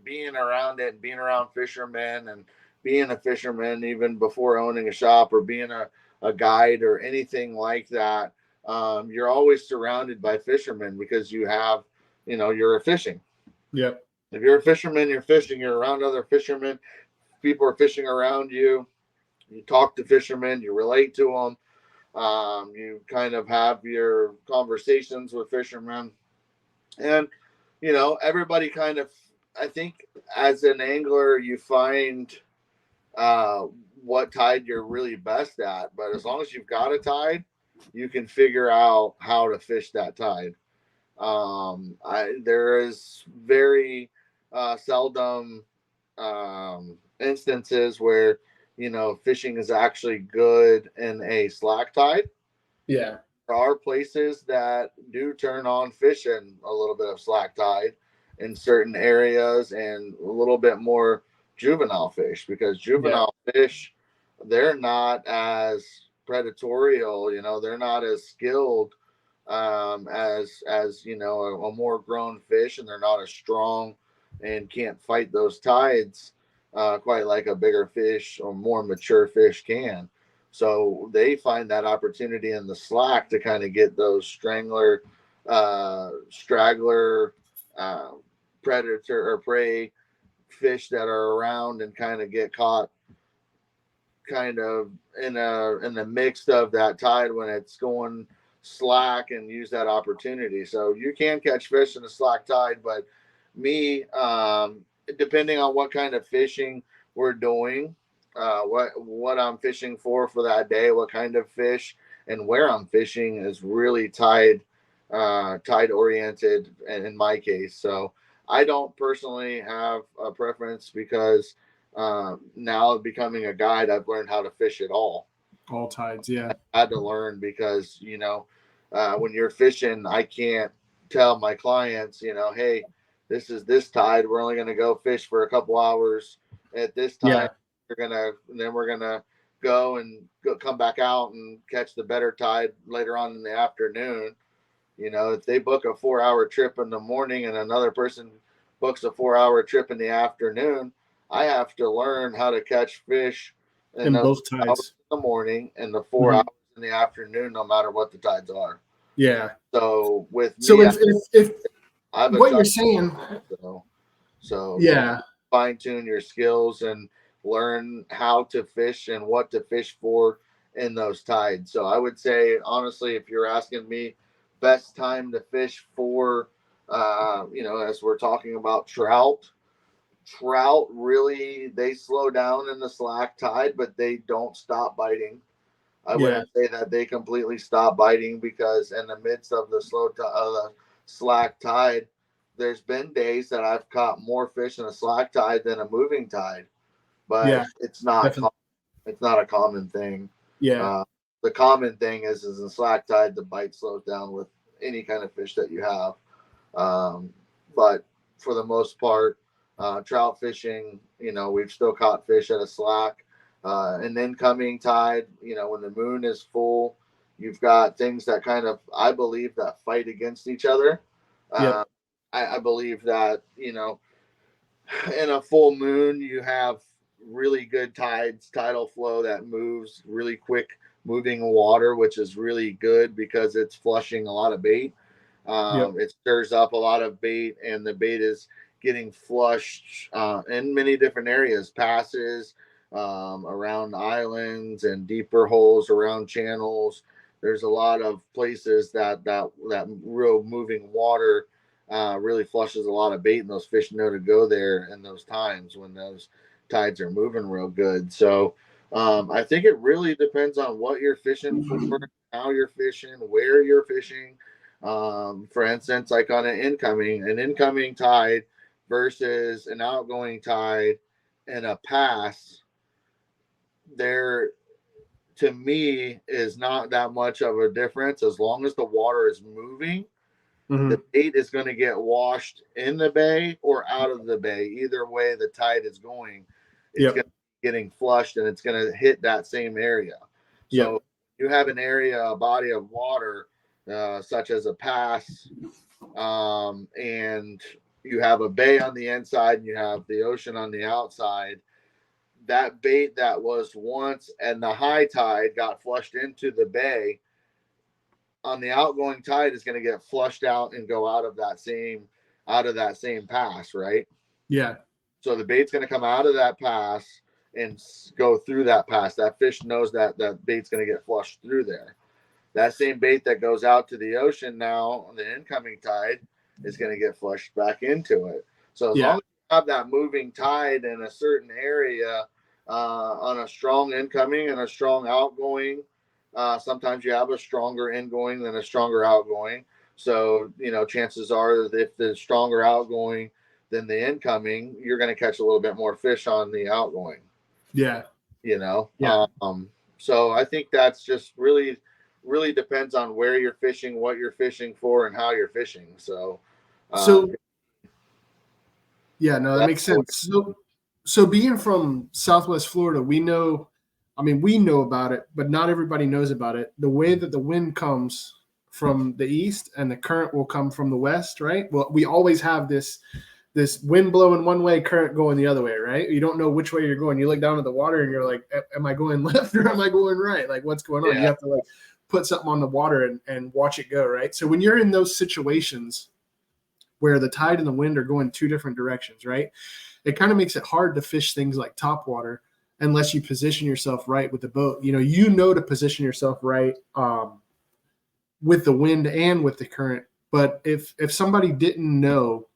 being around it, and being around fishermen, and being a fisherman even before owning a shop, or being a guide or anything like that. You're always surrounded by fishermen, because you're fishing. Yep. If you're a fisherman, you're fishing, you're around other fishermen, people are fishing around you. You talk to fishermen, you relate to them. You kind of have your conversations with fishermen, and everybody kind of, I think, as an angler, you find what tide you're really best at. But as long as you've got a tide, you can figure out how to fish that tide. There is very seldom instances where fishing is actually good in a slack tide. Yeah. There are places that do turn on fishing a little bit of slack tide in certain areas, and a little bit more juvenile fish, because juvenile fish, they're not as predatorial, they're not as skilled as a more grown fish, and they're not as strong and can't fight those tides quite like a bigger fish or more mature fish can. So they find that opportunity in the slack to kind of get those straggler, uh, predator or prey fish that are around, and kind of get caught kind of in the mix of that tide when it's going slack, and use that opportunity. So you can catch fish in a slack tide, but me, depending on what kind of fishing we're doing, what I'm fishing for that day, what kind of fish, and where I'm fishing is really tide oriented in my case. So I don't personally have a preference, because now becoming a guide, I've learned how to fish it all tides. Yeah. I had to learn, because when you're fishing, I can't tell my clients, hey, this is this tide, we're only going to go fish for a couple hours at this time. We're gonna go and come back out and catch the better tide later on in the afternoon. If they book a 4-hour trip in the morning, and another person books a 4-hour trip in the afternoon, I have to learn how to catch fish in both tides in the morning and the 4 hours in the afternoon, no matter what the tides are. Yeah. So with me, so if I've what you're saying, so yeah, fine tune your skills and learn how to fish and what to fish for in those tides. So I would say, honestly, if you're asking me best time to fish for, as we're talking about trout really, they slow down in the slack tide, but they don't stop biting. I wouldn't say that they completely stop biting, because in the midst of the slack tide, there's been days that I've caught more fish in a slack tide than a moving tide, but it's not a common thing. Yeah. the common thing is in slack tide, the bite slows down with any kind of fish that you have. But for the most part, trout fishing, we've still caught fish at a slack. An incoming tide, when the moon is full, you've got things that kind of, I believe, that fight against each other. Yep. I believe that, in a full moon, you have really good tidal flow that moves really quick moving water, which is really good because it's flushing a lot of bait. Yep. It stirs up a lot of bait, and the bait is getting flushed in many different areas, passes, around islands and deeper holes around channels. There's a lot of places that real moving water really flushes a lot of bait, and those fish know to go there in those times when those tides are moving real good. So I think it really depends on what you're fishing for, how you're fishing, where you're fishing. For instance, like on an incoming tide versus an outgoing tide and a pass, there to me is not that much of a difference as long as the water is moving. Mm-hmm. The bait is going to get washed in the bay or out of the bay. Either way the tide is going, it's Yep. going to be getting flushed and it's going to hit that same area. So Yep. you have an area, a body of water, such as a pass, and you have a bay on the inside and you have the ocean on the outside. That bait that was once and the high tide got flushed into the bay, on the outgoing tide is going to get flushed out and go out of that same pass, right? Yeah. So the bait's going to come out of that pass and go through that pass. That fish knows that that bait's going to get flushed through there. That same bait that goes out to the ocean now on the incoming tide is going to get flushed back into it. So as long as you have that moving tide in a certain area, on a strong incoming and a strong outgoing, sometimes you have a stronger ingoing than a stronger outgoing. So, chances are that if the stronger outgoing than the incoming, you're going to catch a little bit more fish on the outgoing. Yeah. Yeah. So I think that's just really depends on where you're fishing, what you're fishing for, and how you're fishing. So, yeah, no, that makes sense. So being from Southwest Florida, we know about it, but not everybody knows about it. The way that the wind comes from the east and the current will come from the west, right? Well, we always have this wind blowing one way, current going the other way, right? You don't know which way you're going. You look down at the water and you're like, am I going left or am I going right? Like, what's going on? Yeah. You have to like put something on the water and watch it go, right? So when you're in those situations where the tide and the wind are going two different directions, right? It kind of makes it hard to fish things like topwater unless you position yourself right with the boat. To position yourself right with the wind and with the current. But if somebody didn't know,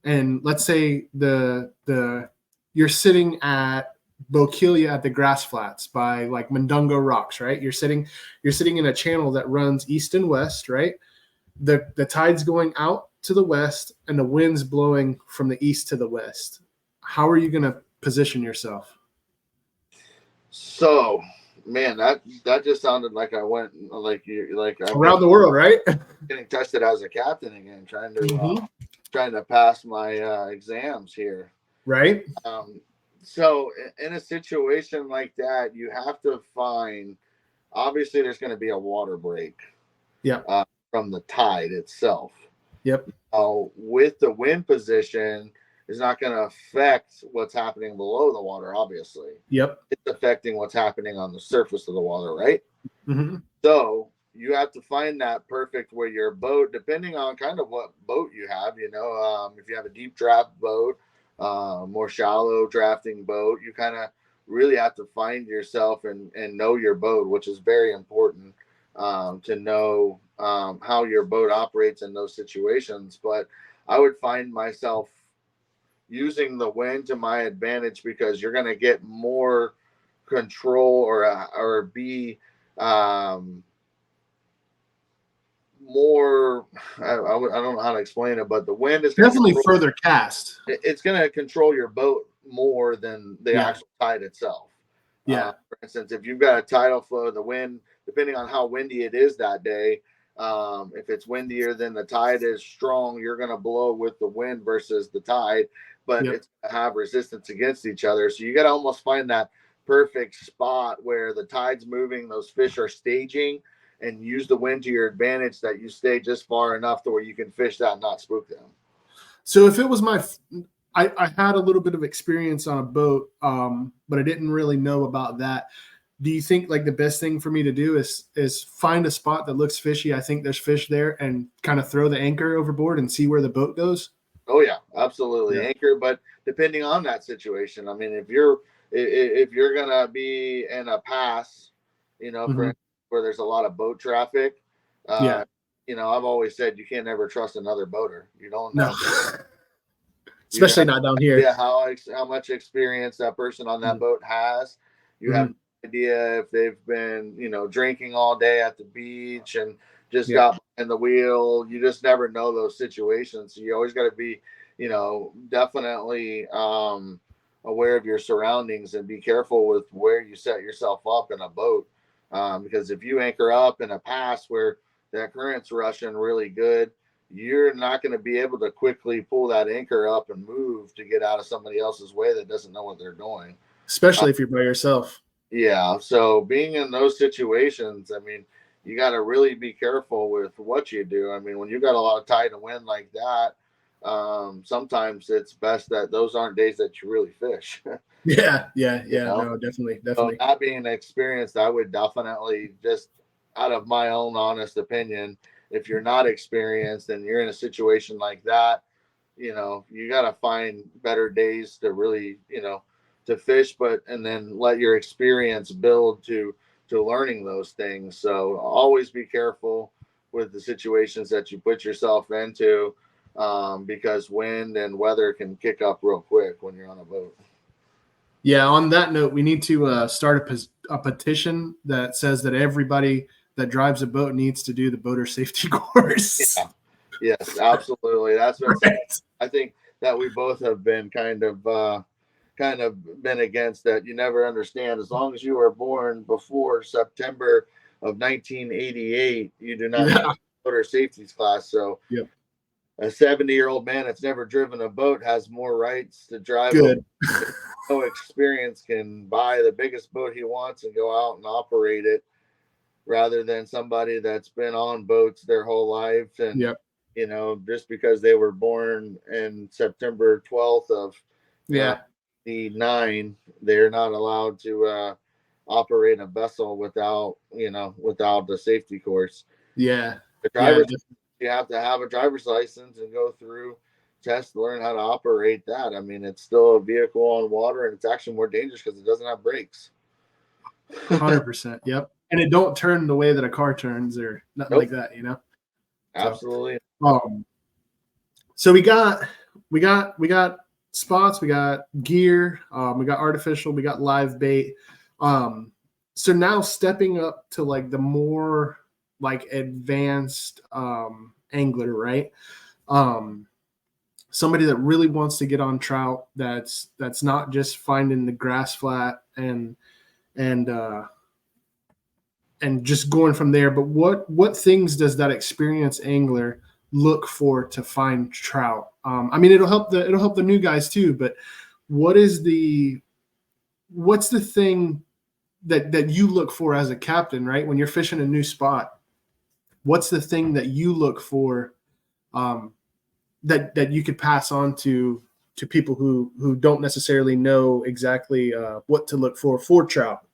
and let's say you're sitting at Bokeelia at the grass flats by like Mundungo Rocks, right? You're sitting in a channel that runs east and west, right? The tide's going out to the west and the wind's blowing from the east to the west. How are you going to position yourself? So, man, that just sounded like I went Around the world, right? getting tested as a captain again, trying to pass my exams here. Right. So in a situation like that, you have to find. Obviously, there's going to be a water break. Yeah. From the tide itself. Yep. With the wind position, is not going to affect what's happening below the water, obviously. Yep. It's affecting what's happening on the surface of the water, right? Mm-hmm. So you have to find that perfect where your boat, depending on kind of what boat you have, if you have a deep draft boat, more shallow drafting boat, you kind of really have to find yourself and know your boat, which is very important to know how your boat operates in those situations. But I would find myself using the wind to my advantage because you're going to get more control or be more. I don't know how to explain it, but the wind is definitely further cast. It's going to control your boat more than the actual tide itself. For instance, if you've got a tidal flow, the wind, depending on how windy it is that day, if it's windier than the tide is strong, you're going to blow with the wind versus the tide, but Yep. it's going to have resistance against each other. So you got to almost find that perfect spot where the tide's moving, those fish are staging, and use the wind to your advantage, that you stay just far enough to where you can fish that and not spook them. So if it was I had a little bit of experience on a boat, but I didn't really know about that. Do you think like the best thing for me to do is find a spot that looks fishy? I think there's fish there, and kind of throw the anchor overboard and see where the boat goes. Oh yeah, absolutely. Yeah. Anchor, but depending on that situation, I mean, if you're gonna be in a pass, Mm-hmm. where there's a lot of boat traffic, Yeah. I've always said you can't ever trust another boater. You don't No. know. You Especially have not down no here. idea how much experience that person on that boat has. You have Mm-hmm. no idea if they've been, drinking all day at the beach and just Yeah. got in the wheel. You just never know those situations. So you always got to be, definitely aware of your surroundings and be careful with where you set yourself up in a boat. Because if you anchor up in a pass where that current's rushing really good, you're not going to be able to quickly pull that anchor up and move to get out of somebody else's way that doesn't know what they're doing. Especially if you're by yourself. Yeah. So being in those situations, I mean, you got to really be careful with what you do. I mean, when you got a lot of tide and wind like that, sometimes it's best that those aren't days that you really fish. Yeah. you know, No, definitely. so that being experienced, I would definitely, just out of my own honest opinion, if you're not experienced and you're in a situation like that, you got to find better days to really, to fish, and then let your experience build to learning those things. So always be careful with the situations that you put yourself into, because wind and weather can kick up real quick when you're on a boat. Yeah. On that note, we need to start a petition that says that everybody that drives a boat needs to do the boater safety course. Yeah. Yes, absolutely. That's been something Right. I think that we both have been kind of been against, that you never understand. As long as you were born before September of 1988, you do not need Yeah. a motor safeties class. So Yep. a 70-year-old man that's never driven a boat has more rights to drive a Good. no experience, can buy the biggest boat he wants and go out and operate it, rather than somebody that's been on boats their whole life. And Yep. just because they were born in September 12th of Yeah. 9, they're not allowed to operate a vessel without the safety course. Yeah. The Yeah. driver's, you have to have a driver's license and go through tests to learn how to operate that. I mean, it's still a vehicle on water, and it's actually more dangerous because it doesn't have brakes. 100%. Yep. And it don't turn the way that a car turns or nothing Nope, like that. So, absolutely. um, so we got spots, we got gear, we got artificial, we got live bait. So now stepping up to like the more like advanced angler, right? Um, Somebody that really wants to get on trout, that's not just finding the grass flat and and just going from there. But what things does that experienced angler look for to find trout? I mean, it'll help the new guys too. But what is what's the thing that you look for as a captain, right? When you're fishing a new spot, what's the thing that you look for, um, that you could pass on to people who don't necessarily know exactly what to look for trout?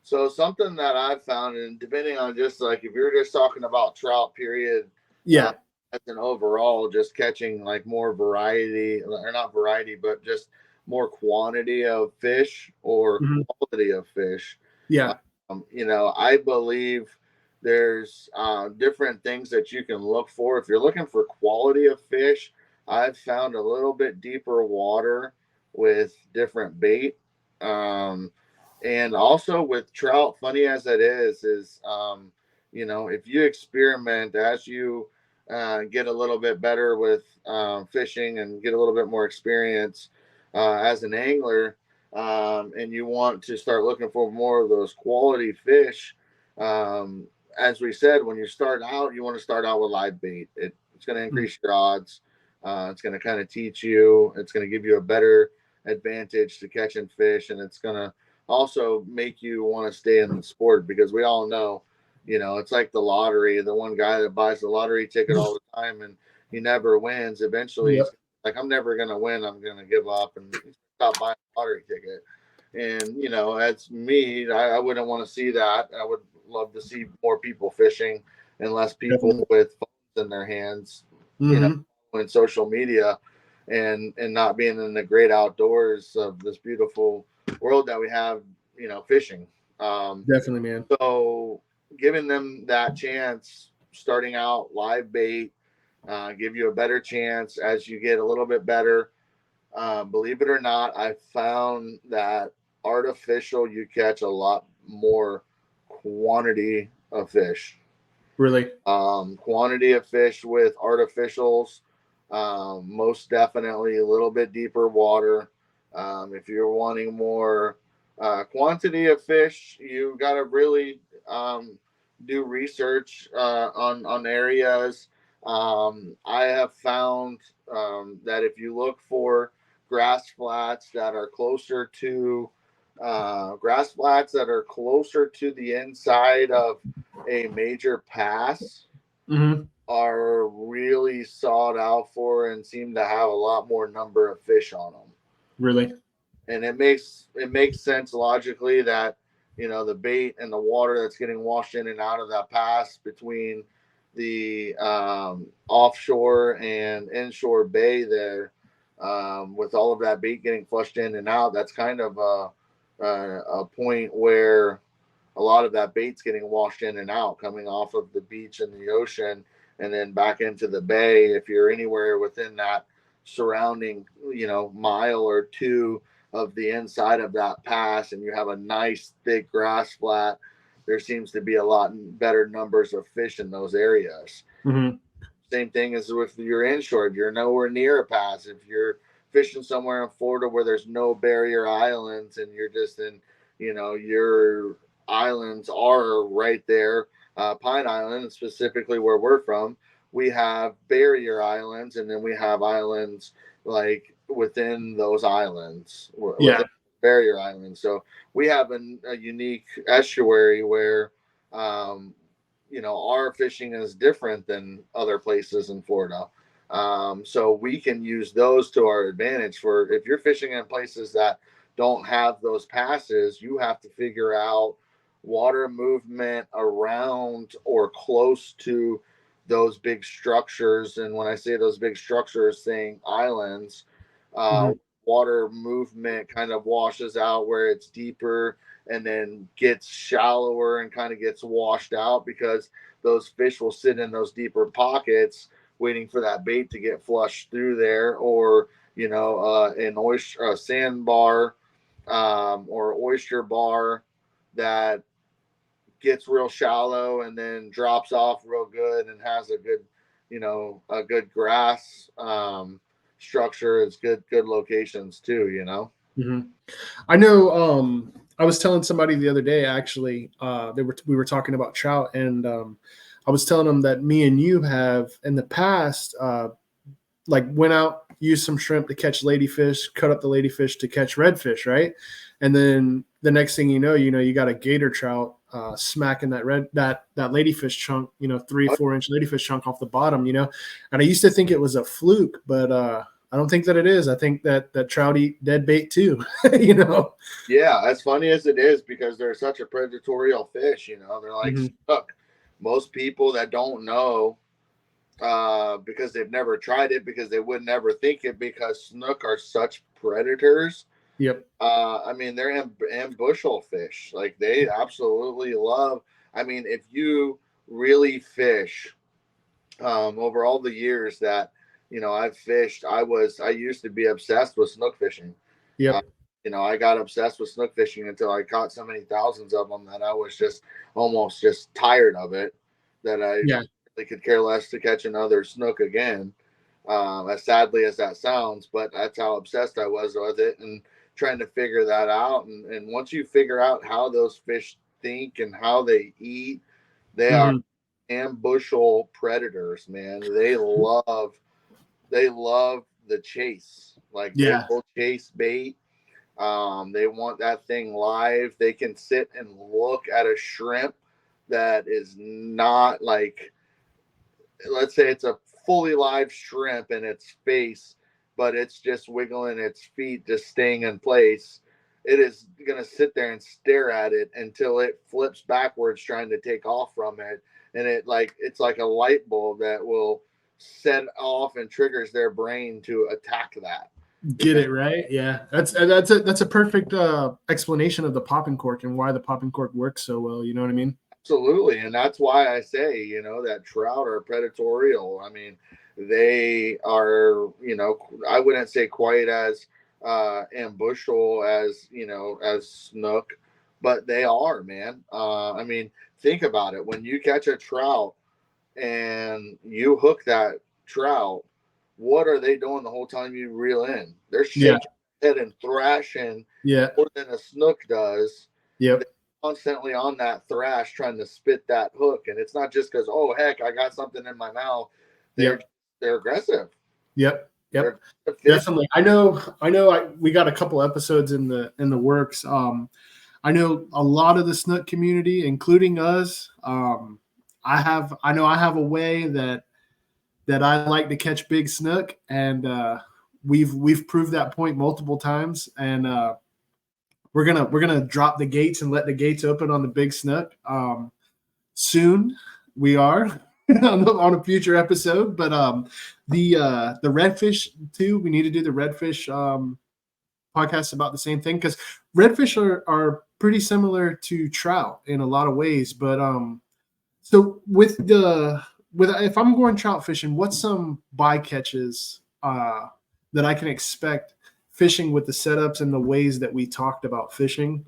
So something that I've found, and depending on, just like, if you're just talking about trout, period, uh, Yeah. as an overall, just catching like more variety, or not variety, but just more quantity of fish or Mhm. quality of fish. Yeah. I believe there's different things that you can look for. If you're looking for quality of fish, I've found a little bit deeper water with different bait. And also with trout, funny as it is, if you experiment as you get a little bit better with fishing and get a little bit more experience as an angler, and you want to start looking for more of those quality fish, as we said, when you start out, you want to start out with live bait. It's going to increase your odds. It's going to kind of teach you. It's going to give you a better advantage to catching fish, and it's going to also make you want to stay in the sport, because we all know, it's like the lottery. The one guy that buys the lottery ticket all the time and he never wins. Eventually, Yep. he's like, I'm never going to win. I'm going to give up and stop buying a lottery ticket. And, that's me. I wouldn't want to see that. I would love to see more people fishing and less people Definitely. with phones in their hands, Mm-hmm. in social media, and not being in the great outdoors of this beautiful world that we have, fishing. Definitely, man. So giving them that chance, starting out live bait, give you a better chance as you get a little bit better. Believe it or not, I found that artificial, you catch a lot more quantity of fish. Really. Quantity of fish with artificials, most definitely a little bit deeper water. If you're wanting more quantity of fish, you got to really do research on areas. I have found that if you look for grass flats that are closer to the inside of a major pass, Mm-hmm. are really sought out for and seem to have a lot more number of fish on them. Really. And it makes sense logically that, the bait and the water that's getting washed in and out of that pass between the offshore and inshore bay there, with all of that bait getting flushed in and out, that's kind of a point where a lot of that bait's getting washed in and out, coming off of the beach and the ocean and then back into the bay. If you're anywhere within that surrounding, mile or two of the inside of that pass, and you have a nice thick grass flat, there seems to be a lot better numbers of fish in those areas. Mm-hmm. Same thing as with your inshore. If you're nowhere near a pass, if you're fishing somewhere in Florida where there's no barrier islands and you're just in, your islands are right there. Pine Island, specifically where we're from, we have barrier islands, and then we have islands like within those islands, Yeah. within barrier islands. So we have a unique estuary where, um, our fishing is different than other places in Florida. So we can use those to our advantage. For if you're fishing in places that don't have those passes, you have to figure out water movement around or close to those big structures. And when I say those big structures, saying islands, uh, Mm-hmm. water movement kind of washes out where it's deeper and then gets shallower and kind of gets washed out, because those fish will sit in those deeper pockets waiting for that bait to get flushed through there, or an oyster, a sandbar, or oyster bar that gets real shallow and then drops off real good and has a good grass structure. It's good locations too. Mm-hmm. I know. I was telling somebody the other day. Actually, we were talking about trout, and I was telling them that me and you have in the past, like went out, used some shrimp to catch ladyfish, cut up the ladyfish to catch redfish, right? And then the next thing you got a gator trout smacking that ladyfish chunk, 3-4 inch ladyfish chunk off the bottom, And I used to think it was a fluke, but I don't think that it is. I think that trout eat dead bait too, Yeah, as funny as it is, because they're such a predatory fish, they're like Mm-hmm. snook. Most people that don't know, because they've never tried it, because they would never think it, because snook are such predators. Yep. I mean, they're ambushal fish. Like, they absolutely love. I mean, if you really fish, over all the years that I've fished, I used to be obsessed with snook fishing. Uh, Yep. I got obsessed with snook fishing until I caught so many thousands of them that I was just almost just tired of it, that I Yeah. really could care less to catch another snook again. As sadly as that sounds, but that's how obsessed I was with it. And trying to figure that out. And once you figure out how those fish think and how they eat, they are Mm-hmm. ambushal predators, man. They love the chase. Like they Yeah. will chase bait. They want that thing live. They can sit and look at a shrimp that is not like, let's say it's a fully live shrimp in its face, but it's just wiggling its feet, just staying in place. It is going to sit there and stare at it until it flips backwards, trying to take off from it. And it's like a light bulb that will set off and triggers their brain to attack that. Get Because it right. Yeah. That's a perfect explanation of the popping cork and why the popping cork works so well. You know what I mean? absolutely, and that's why I say, that trout are predatorial. I mean, they are, I wouldn't say quite as ambushal as as snook, but they are, man. I mean, think about it. When you catch a trout and you hook that trout, what are they doing the whole time you reel in? They're Yeah. shaking their head and thrashing Yeah. more than a snook does. They're Yep. constantly on that thrash trying to spit that hook. And it's not just because, oh heck, I got something in my mouth. They're Yep. they're aggressive. Yep. They're Yep. aggressive fish. Definitely. We got a couple episodes in the works. I know a lot of the snook community, including us. I know I have a way that I like to catch big snook, and we've proved that point multiple times. And we're gonna drop the gates and let the gates open on the big snook soon. We are on a future episode, but the redfish too. We need to do the redfish podcast about the same thing because redfish are pretty similar to trout in a lot of ways. But so with if I'm going trout fishing, what's some bycatches that I can expect fishing with the setups and the ways that we talked about fishing?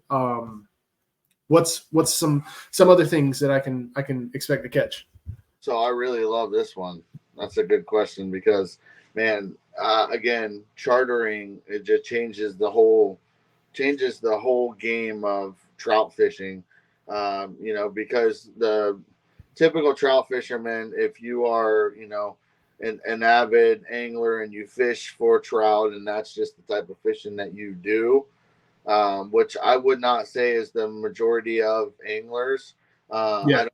What's some other things that I can expect to catch? So I really love this one. That's a good question because, man, again, chartering, it just changes the whole game of trout fishing. Because the typical trout fisherman, if you are, an avid angler and you fish for trout, and that's just the type of fishing that you do, which I would not say is the majority of anglers. I Yeah, don't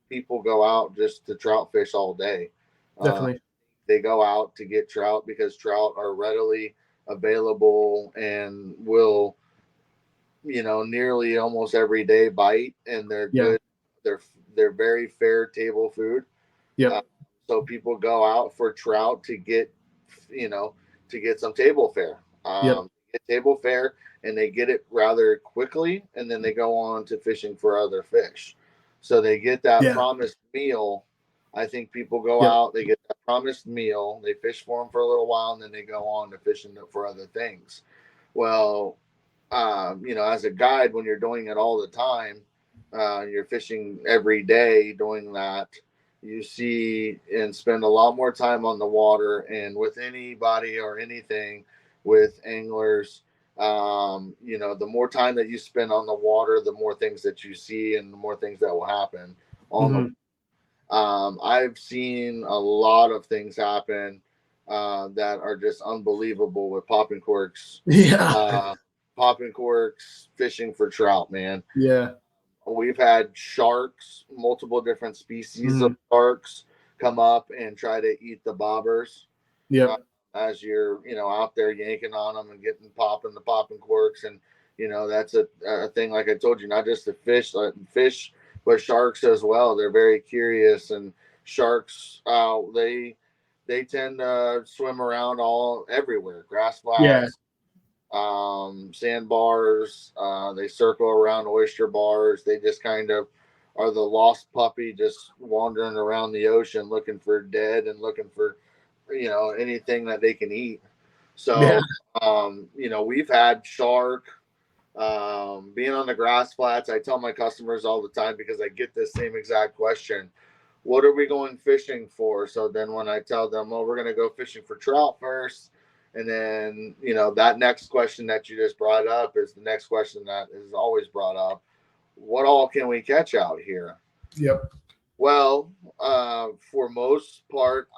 people go out just to trout fish all day. Uh, definitely. they go out to get trout because trout are readily available and will, nearly almost every day bite, and they're Yeah. good. They're they're very fair table food. Uh, Yep. so people go out for trout you know, to get some table fare. Yep. Get table fare, and they get it rather quickly, and then they go on to fishing for other fish. So they get that Yeah. promised meal. I think people go Yep. out, they get that promised meal, they fish for them for a little while, and then they go on to fishing for other things. Well, as a guide, when you're doing it all the time, you're fishing every day doing that. You see and spend a lot more time on the water, and with anybody or anything with anglers, the more time that you spend on the water, the more things that you see and the more things that will happen on the. Hmm. I've seen a lot of things happen that are just unbelievable with popping corks, Yeah. uh, popping corks, fishing for trout, man. Yeah. We've had sharks, multiple different species of Mhm. sharks, come up and try to eat the bobbers uh, Yep. as you're, out there yanking on them and getting popping the popping corks. And, that's a thing, like I told you, not just the fish, but sharks as well. They're very curious, and sharks, they tend to swim around everywhere, grass Yeah. flats, sandbars. They circle around oyster bars. They just kind of are the lost puppy, just wandering around the ocean looking for dead and looking for, anything that they can eat. Yeah. So, we've had shark. Being on the grass flats, I tell my customers all the time because I get this same exact question. What are we going fishing for? So then when I tell them, well, we're going to go fishing for trout first, And then, that next question that you just brought up is the next question that is always brought up. What all can we catch out here? Yep. Well, for most part,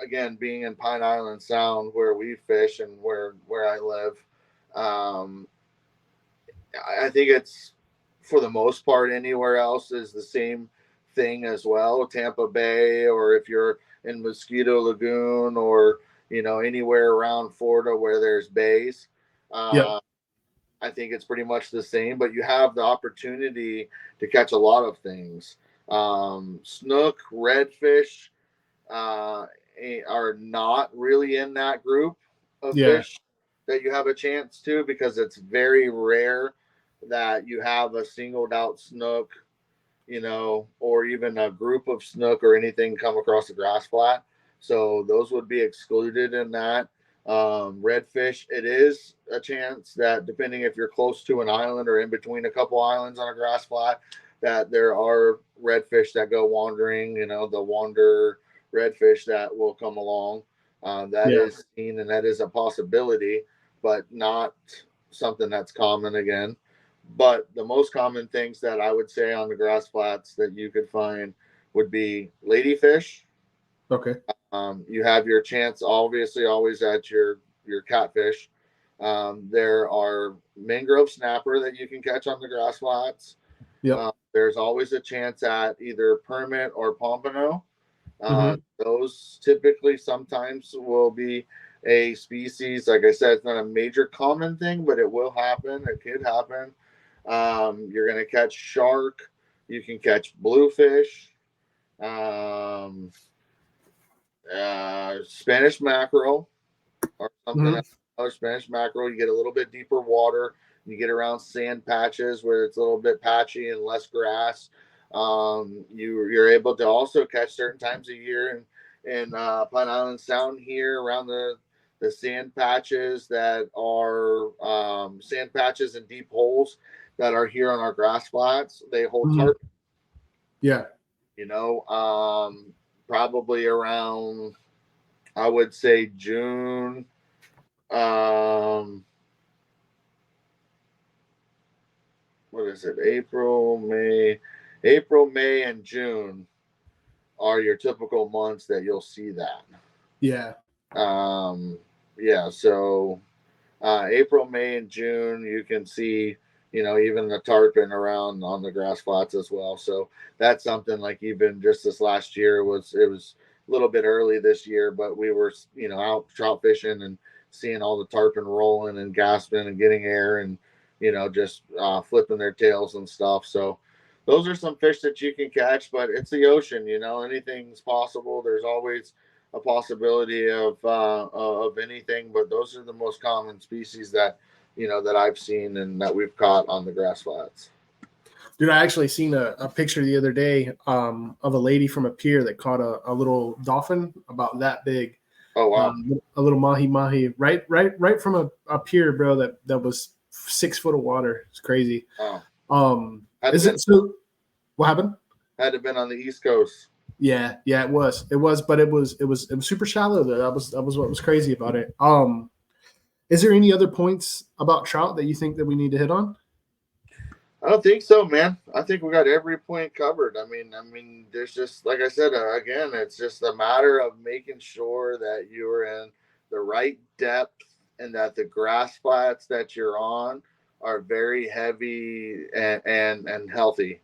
again, being in Pine Island Sound where we fish and where I live, um, I think it's, for the most part, anywhere else is the same thing as well. Tampa Bay, or if you're in Mosquito Lagoon, or anywhere around Florida where there's bays. Yep. I think it's pretty much the same, but you have the opportunity to catch a lot of things. Snook, redfish are not really in that group of Yeah. fish that you have a chance to, because it's very rare that you have a singled out snook, or even a group of snook or anything come across the grass flat. So those would be excluded in that. Redfish, it is a chance that, depending if you're close to an island or in between a couple islands on a grass flat, that there are redfish that go wandering, the wander redfish that will come along. That Yeah. is seen, and that is a possibility, but not something that's common again. But the most common things that I would say on the grass flats that you could find would be ladyfish. Okay. You have your chance, obviously, always at your catfish. There are mangrove snapper that you can catch on the grass flats. Yep. There's always a chance at either permit or pompano. Mm-hmm. Those typically sometimes will be a species. Like I said, it's not a major common thing, but it will happen. It could happen. You're going to catch shark. You can catch bluefish. Um, Spanish mackerel, or something Mm-hmm. else. Or Spanish mackerel, you get a little bit deeper water. You get around sand patches where it's a little bit patchy and less grass. You're able to also catch certain times of year in Pine Island Sound here around the sand patches that are sand patches and deep holes that are here on our grass flats. They hold Mm-hmm. tarpon. Yeah. Probably around, I would say, June. What is it? April, May, and June are your typical months that you'll see that. Yeah. Yeah. So, April, May, and June, you can see, even the tarpon around on the grass flats as well. So that's something, like, even just this last year it was a little bit early this year, but we were, out trout fishing and seeing all the tarpon rolling and gasping and getting air, and, just flipping their tails and stuff. So those are some fish that you can catch, but it's the ocean, anything's possible. There's always a possibility of anything, but those are the most common species that that I've seen and that we've caught on the grass flats. Dude, I actually seen a picture the other day of a lady from a pier that caught a little dolphin about that big. Oh wow! A little mahi right from a pier, bro. That was 6 foot of water. It's crazy. Oh. Is it so? What happened? Had to been on the East Coast. Yeah, it was, but it was super shallow though. That was what was crazy about it. Is there any other points about trout that you think that we need to hit on? I don't think so, man. I think we got every point covered. I mean, there's just, like I said, again, it's just a matter of making sure that you're in the right depth and that the grass flats that you're on are very heavy and healthy.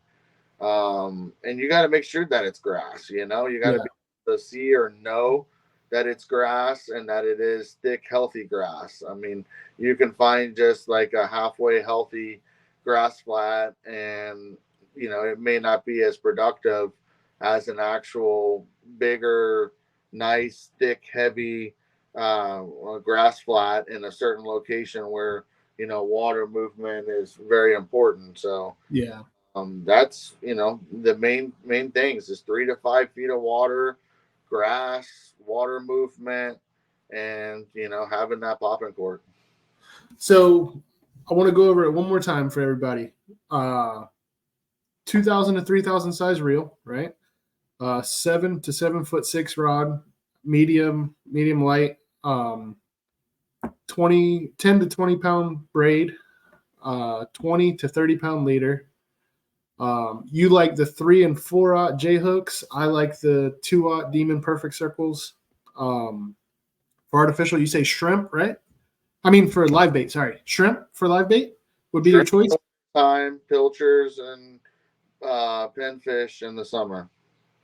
And you got to make sure that it's grass. You got to be able to see or know that it's grass and that it is thick, healthy grass. I mean, you can find just like a halfway healthy grass flat, and it may not be as productive as an actual bigger, nice, thick, heavy grass flat in a certain location where water movement is very important. So Yeah. that's the main things is 3 to 5 feet of water, grass, water movement, and having that popping cork. So I want to go over it one more time for everybody. 2,000 to 3,000 size reel, right? 7 to 7'6" rod, medium light, 10 to 20 pound braid, 20 to 30 pound leader. You like the 3 and 4 J hooks. I like the 2 Demon Perfect Circles. For artificial, you say shrimp, right? I mean, for live bait, sorry. Shrimp for live bait would be your choice? Time, pilchers, and pinfish in the summer.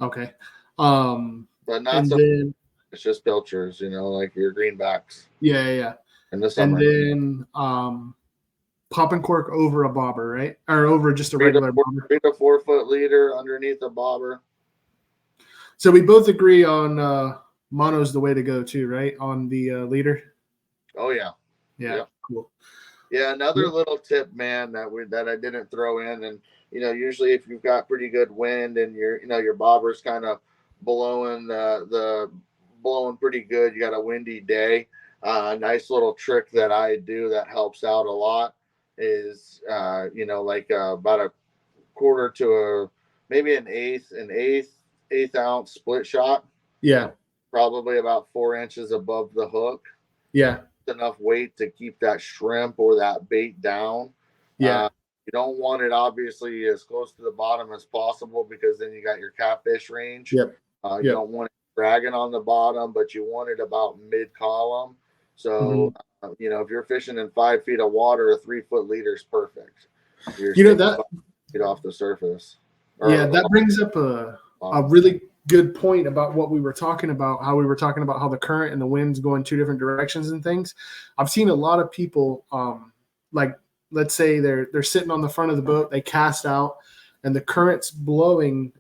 Okay. But not so then, it's just pilchers, like your greenbacks. Yeah. In the summer. And then pop and cork over a bobber, right? Or over just a regular bobber. 3 to 4 foot leader underneath a bobber. So we both agree on mono's the way to go too, right? On the leader. Oh yeah. Yeah. Cool. Yeah, another little tip, man, that I didn't throw in, and usually if you've got pretty good wind and your bobber's kind of blowing blowing pretty good, you got a windy day. A nice little trick that I do that helps out a lot is like about a quarter to maybe an eighth ounce split shot. Yeah. Probably about 4 inches above the hook. Yeah. Enough weight to keep that shrimp or that bait down. Yeah. You don't want it obviously as close to the bottom as possible because then you got your catfish range. Yep. You don't want it dragging on the bottom, but you want it about mid column. So if you're fishing in 5 feet of water, a 3 foot leader is perfect. You're that 5 feet off the surface. That brings up a really good point about what we were talking about, how the current and the winds go in 2 different directions and things. I've seen a lot of people, like let's say they're sitting on the front of the boat, they cast out and the current's blowing,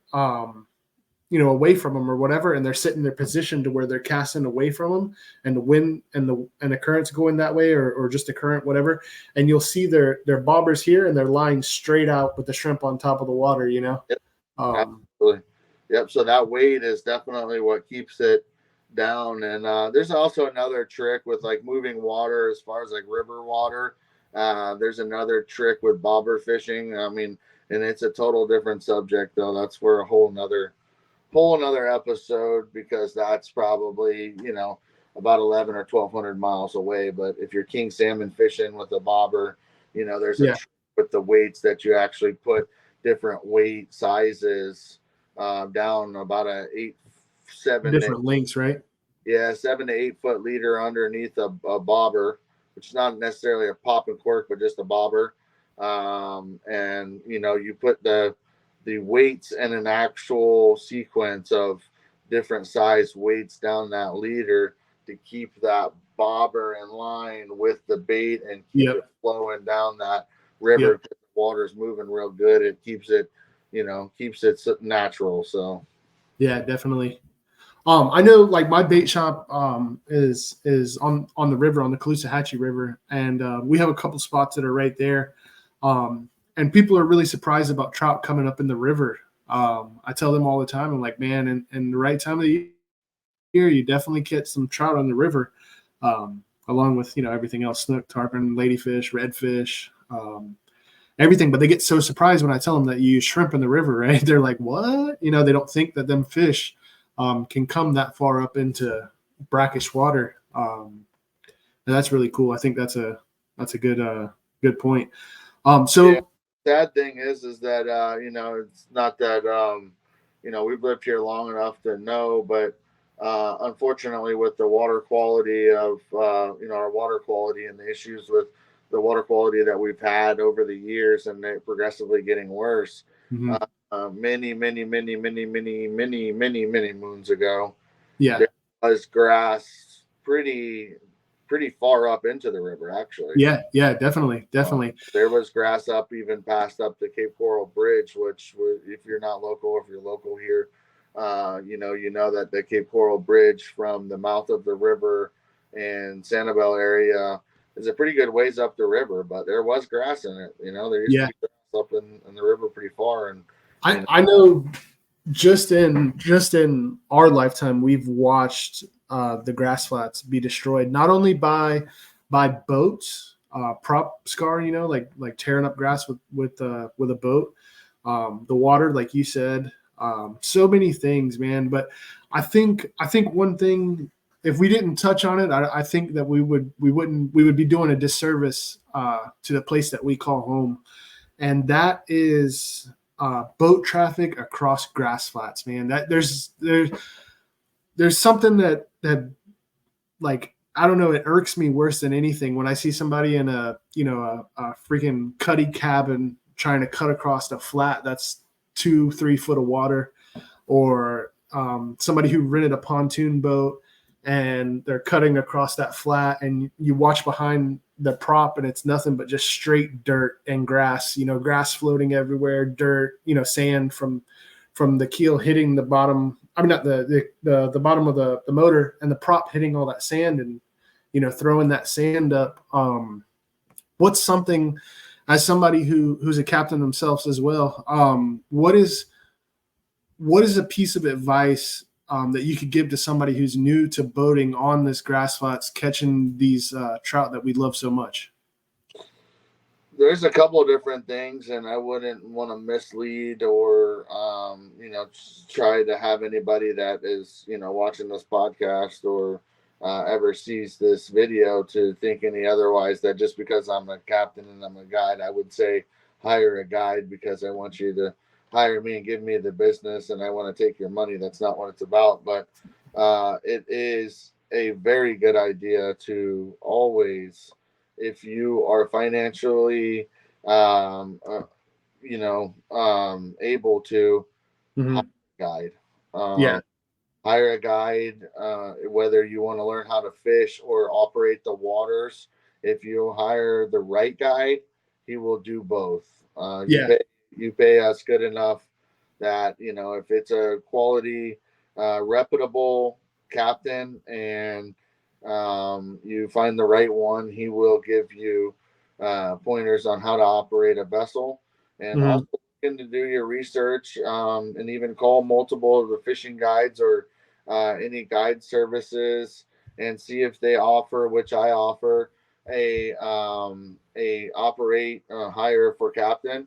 away from them or whatever. And they're sitting in their position to where they're casting away from them and the wind and the current's going that way or just the current, whatever. And you'll see their bobbers here and they're lying straight out with the shrimp on top of the water, Yep. Absolutely. Yep. So that weight is definitely what keeps it down. And there's also another trick with like moving water as far as like river water. There's another trick with bobber fishing. I mean, and it's a total different subject though. That's for a whole nother episode because that's probably, about 11 or 1,200 miles away. But if you're king salmon fishing with a bobber, there's a trick with the weights that you actually put different weight sizes down about a 7 different lengths, right? Yeah, 7 to 8 foot leader underneath a bobber, which is not necessarily a pop and cork, but just a bobber. And you put the weights in an actual sequence of different size weights down that leader to keep that bobber in line with the bait and keep it flowing down that river. The water's moving real good. It keeps it natural. So yeah, definitely. I know like my bait shop is on the river, on the Caloosahatchee River, and we have a couple spots that are right there. And people are really surprised about trout coming up in the river. I tell them all the time, I'm like, man, in the right time of the year, you definitely catch some trout on the river, along with everything else: snook, tarpon, ladyfish, redfish, everything. But they get so surprised when I tell them that you use shrimp in the river, right? They're like, what? They don't think that them fish can come that far up into brackish water. And that's really cool. I think that's a good point. Sad thing is that it's not that we've lived here long enough to know, but unfortunately with the water quality of our water quality and the issues with the water quality that we've had over the years and it progressively getting worse. Many moons ago, there was grass pretty far up into the river, actually. Yeah, definitely. There was grass up even past up the Cape Coral Bridge, which, if you're not local, if you're local here, you know that the Cape Coral Bridge from the mouth of the river in Sanibel area is a pretty good ways up the river, but there was grass in it. There used to be grass up in the river pretty far. And I know just in our lifetime, we've watched the grass flats be destroyed, not only by boats, prop scar, like tearing up grass with a boat, the water, like you said, so many things, man. But I think one thing if we didn't touch on it, I think that we would be doing a disservice to the place that we call home, and that is boat traffic across grass flats. Man, that there's something that like, I don't know, it irks me worse than anything when I see somebody in a freaking cuddy cabin trying to cut across a flat that's 2-3 foot of water, or somebody who rented a pontoon boat and they're cutting across that flat, and you watch behind the prop and it's nothing but just straight dirt and grass, grass floating everywhere, dirt, sand from the keel hitting the bottom. I mean, not the bottom of the motor, and the prop hitting all that sand and, throwing that sand up. What's something, as somebody who's a captain themselves as well, what is a piece of advice that you could give to somebody who's new to boating on this grass flats, catching these trout that we love so much? There's a couple of different things, and I wouldn't want to mislead or, try to have anybody that is, watching this podcast or ever sees this video to think any otherwise, that just because I'm a captain and I'm a guide, I would say hire a guide because I want you to hire me and give me the business and I want to take your money. That's not what it's about. But it is a very good idea to always, if you are financially, able to, Mm-hmm. hire a guide. Yeah. Hire a guide, whether you want to learn how to fish or operate the waters. If you hire the right guide, he will do both. Yeah. You pay us good enough that, if it's a quality, reputable captain, and you find the right one, he will give you pointers on how to operate a vessel, and Mm-hmm. also to do your research, and even call multiple of the fishing guides or any guide services and see if they offer, which I offer, a operate hire for captain.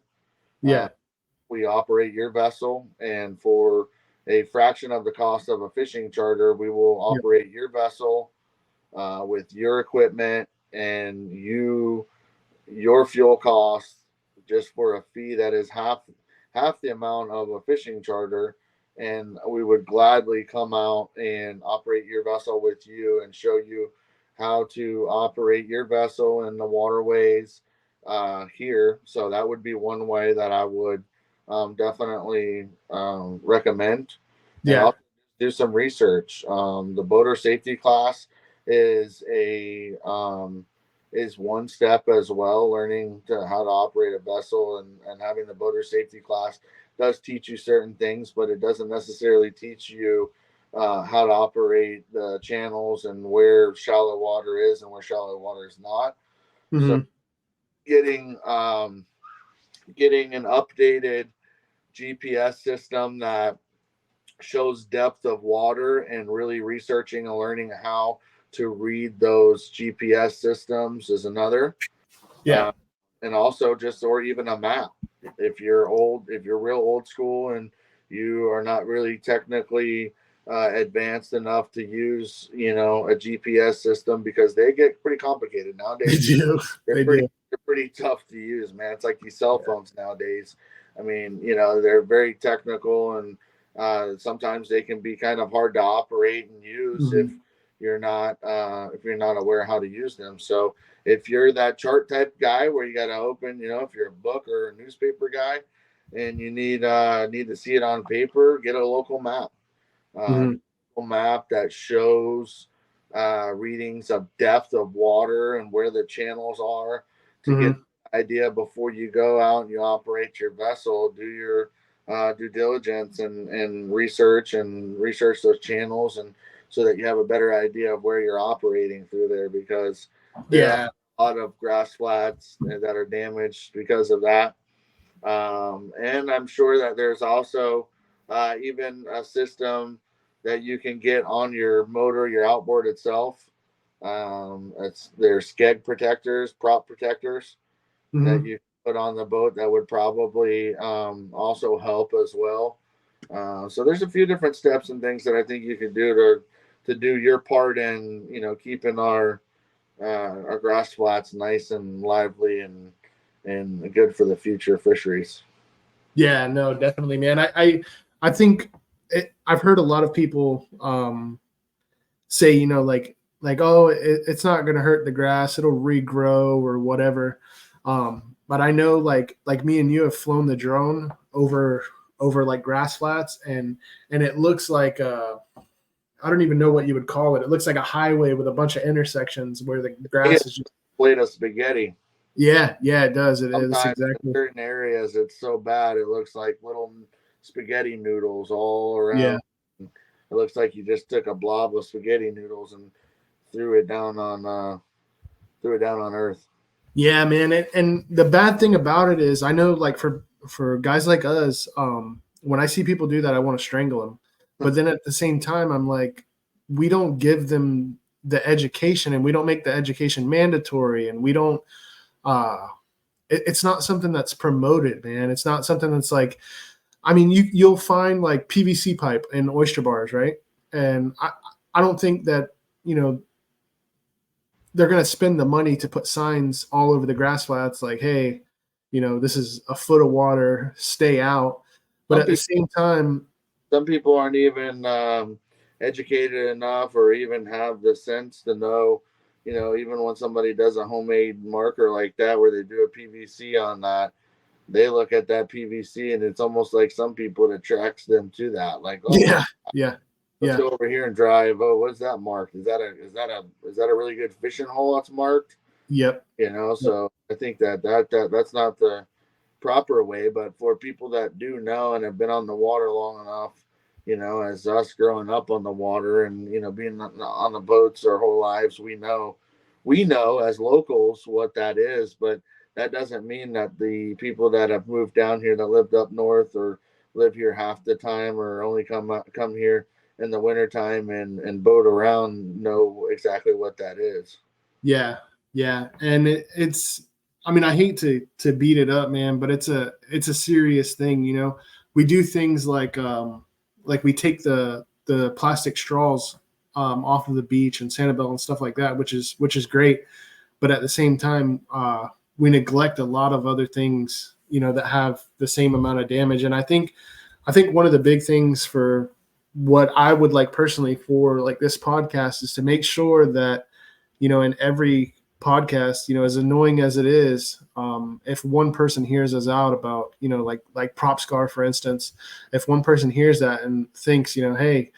Uh, Yeah. we operate your vessel, and for a fraction of the cost of a fishing charter, we will Yeah. operate your vessel with your equipment and your fuel costs, just for a fee that is half the amount of a fishing charter. And we would gladly come out and operate your vessel with you and show you how to operate your vessel in the waterways here. So that would be one way that I would definitely recommend. And Yeah. also do some research. The boater safety class is a is one step as well. Learning how to operate a vessel and having the boater safety class does teach you certain things, but it doesn't necessarily teach you how to operate the channels and where shallow water is and where shallow water is not. So Mm-hmm. getting getting an updated GPS system that shows depth of water and really researching and learning how to read those GPS systems is another. Yeah. Uh, and also just, or even a map. If you're real old school and you are not really technically advanced enough to use, a GPS system, because they get pretty complicated They nowadays. do. They're They pretty, do. they're pretty tough to use, man. It's like these cell Yeah. phones nowadays. I mean, they're very technical, and sometimes they can be kind of hard to operate and use Mm-hmm. if you're not aware how to use them. So if you're that chart type guy where you got to open, if you're a book or a newspaper guy, and you need to see it on paper, get a local map. Mm-hmm. Map that shows readings of depth of water and where the channels are, to get Mm-hmm. an idea before you go out and you operate your vessel. Do your due diligence and research those channels, and so that you have a better idea of where you're operating through there, because there are Yeah. a lot of grass flats that are damaged because of that. And I'm sure that there's also even a system that you can get on your motor, your outboard itself. There's skeg protectors, prop protectors that Mm-hmm. you put on the boat that would probably also help as well. So there's a few different steps and things that I think you can do to do your part in, keeping our grass flats nice and lively and good for the future fisheries. Yeah, no, definitely, man. I think I've heard a lot of people say, oh, it's not going to hurt the grass, it'll regrow or whatever. But I know, like me and you have flown the drone over like grass flats, and it looks like I don't even know what you would call it. It looks like a highway with a bunch of intersections where the grass is just plate of spaghetti. Yeah, it does. It's Sometimes exactly. in certain areas it's so bad it looks like little spaghetti noodles all around. Yeah. It looks like you just took a blob of spaghetti noodles and threw it down on earth. Yeah, man. And the bad thing about it is, I know, like for guys like us, when I see people do that, I want to strangle them. But then at the same time, I'm like, we don't give them the education, and we don't make the education mandatory, and we don't. It's not something that's promoted, man. It's not something that's like, I mean, you'll find like PVC pipe in oyster bars, right? And I don't think that, they're going to spend the money to put signs all over the grass flats like, hey, this is a foot of water, stay out. But at the same time, some people aren't even educated enough or even have the sense to know, even when somebody does a homemade marker like that where they do a PVC on that, they look at that PVC and it's almost like some people it attracts them to that. Like, oh, yeah. Let's go over here and drive. Oh, what's that marked? Is that a really good fishing hole that's marked? Yep. So I think that's not the proper way. But for people that do know and have been on the water long enough, as us growing up on the water and being on the boats our whole lives, we know as locals what that is. But that doesn't mean that the people that have moved down here that lived up north or live here half the time or only come here in the wintertime and boat around know exactly what that is. Yeah. And it's, I mean, I hate to beat it up, man, but it's a serious thing. We do things like we take the plastic straws off of the beach and Sanibel and stuff like that, which is great. But at the same time, we neglect a lot of other things, that have the same amount of damage. And I think one of the big things for what I would like personally for like this podcast is to make sure that, in every podcast, as annoying as it is, if one person hears us out about, like prop scar, for instance, if one person hears that and thinks, hey,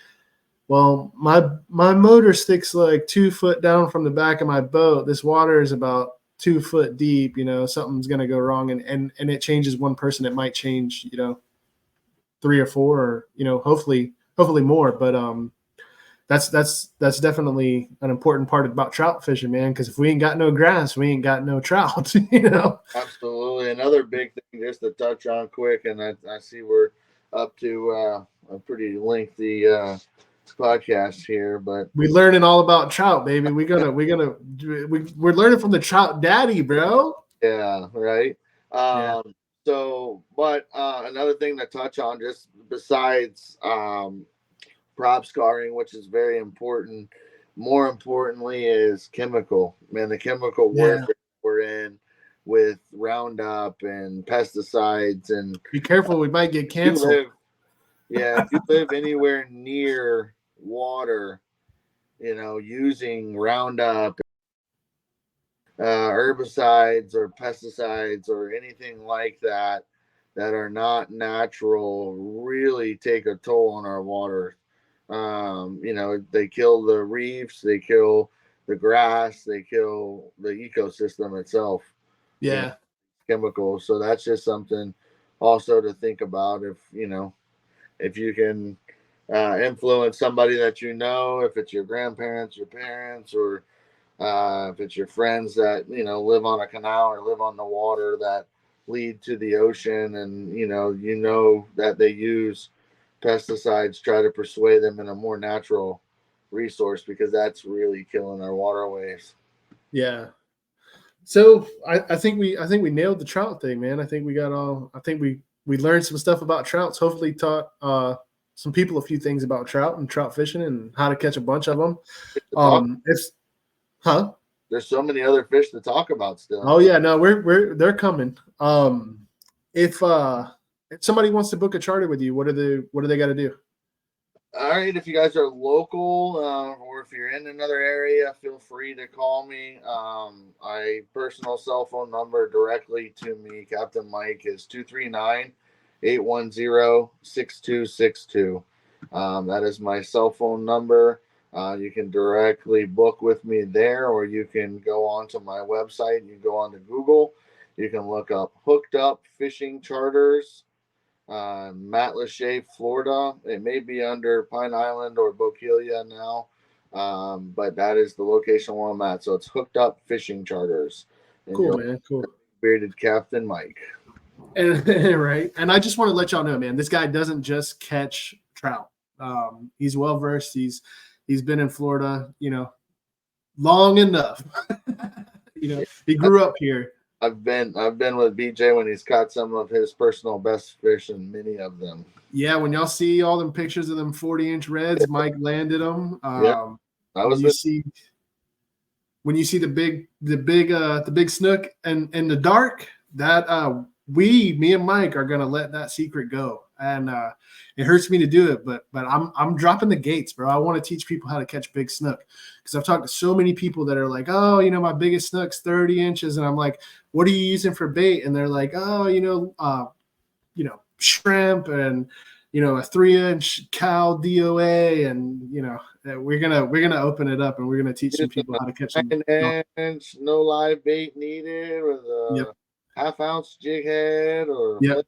well, my motor sticks like 2 foot down from the back of my boat, this water is about 2 foot deep, something's going to go wrong. And it changes one person. It might change, 3 or 4, or, hopefully more. But, that's definitely an important part about trout fishing, man. Because if we ain't got no grass, we ain't got no trout. Absolutely. Another big thing just to touch on quick, and I see we're up to a pretty lengthy podcast here, but we're learning all about trout, baby. We're learning from the trout daddy, bro. Yeah, right. So, but another thing to touch on, just besides prop scarring, which is very important. More importantly, is chemical. Man, the chemical warfare we're in with Roundup and pesticides, and be careful, we might get canceled. If you live anywhere near water, using Roundup, herbicides or pesticides or anything like that are not natural really take a toll on our water. They kill the reefs, they kill the grass, they kill the ecosystem itself. Yeah. Chemicals. So that's just something also to think about if you can influence somebody that if it's your grandparents, your parents, or if it's your friends that live on a canal or live on the water that lead to the ocean, and that they use pesticides, try to persuade them in a more natural resource, because that's really killing our waterways. Yeah. So I think we nailed the trout thing, man. I think we learned some stuff about trouts. Hopefully taught some people a few things about trout and trout fishing and how to catch a bunch of them. To talk, It's huh? there's so many other fish to talk about still. Oh yeah, no, they're coming. If somebody wants to book a charter with you, what do they got to do? All right, if you guys are local or if you're in another area, feel free to call me. My personal cell phone number directly to me, Captain Mike, is 239-810-6262. That is my cell phone number. You can directly book with me there, or you can go onto my website. You go onto Google. You can look up Hooked Up Fishing Charters, Matlacha, Florida. It may be under Pine Island or Bokeelia now, but that is the location where I'm at. So it's Hooked Up Fishing Charters. And Cool, man. Cool. Bearded Captain Mike. And right. And I just want to let y'all know, man, this guy doesn't just catch trout. He's well versed. He's been in Florida, long enough. He grew up here. I've been with BJ when he's caught some of his personal best fish, and many of them. Yeah, when y'all see all them pictures of them 40-inch reds, Mike landed them. Yeah, when you see the big snook and in the dark, that me and Mike are gonna let that secret go. And it hurts me to do it, but I'm dropping the gates, bro. I want to teach people how to catch big snook, because I've talked to so many people that are like, oh, my biggest snook's 30 inches, and I'm like, what are you using for bait? And they're like, oh, shrimp and a 3-inch cow DOA, and we're gonna open it up and we're gonna teach some people how to catch them. 9-inch, no live bait needed, with a half-ounce jig head or yep.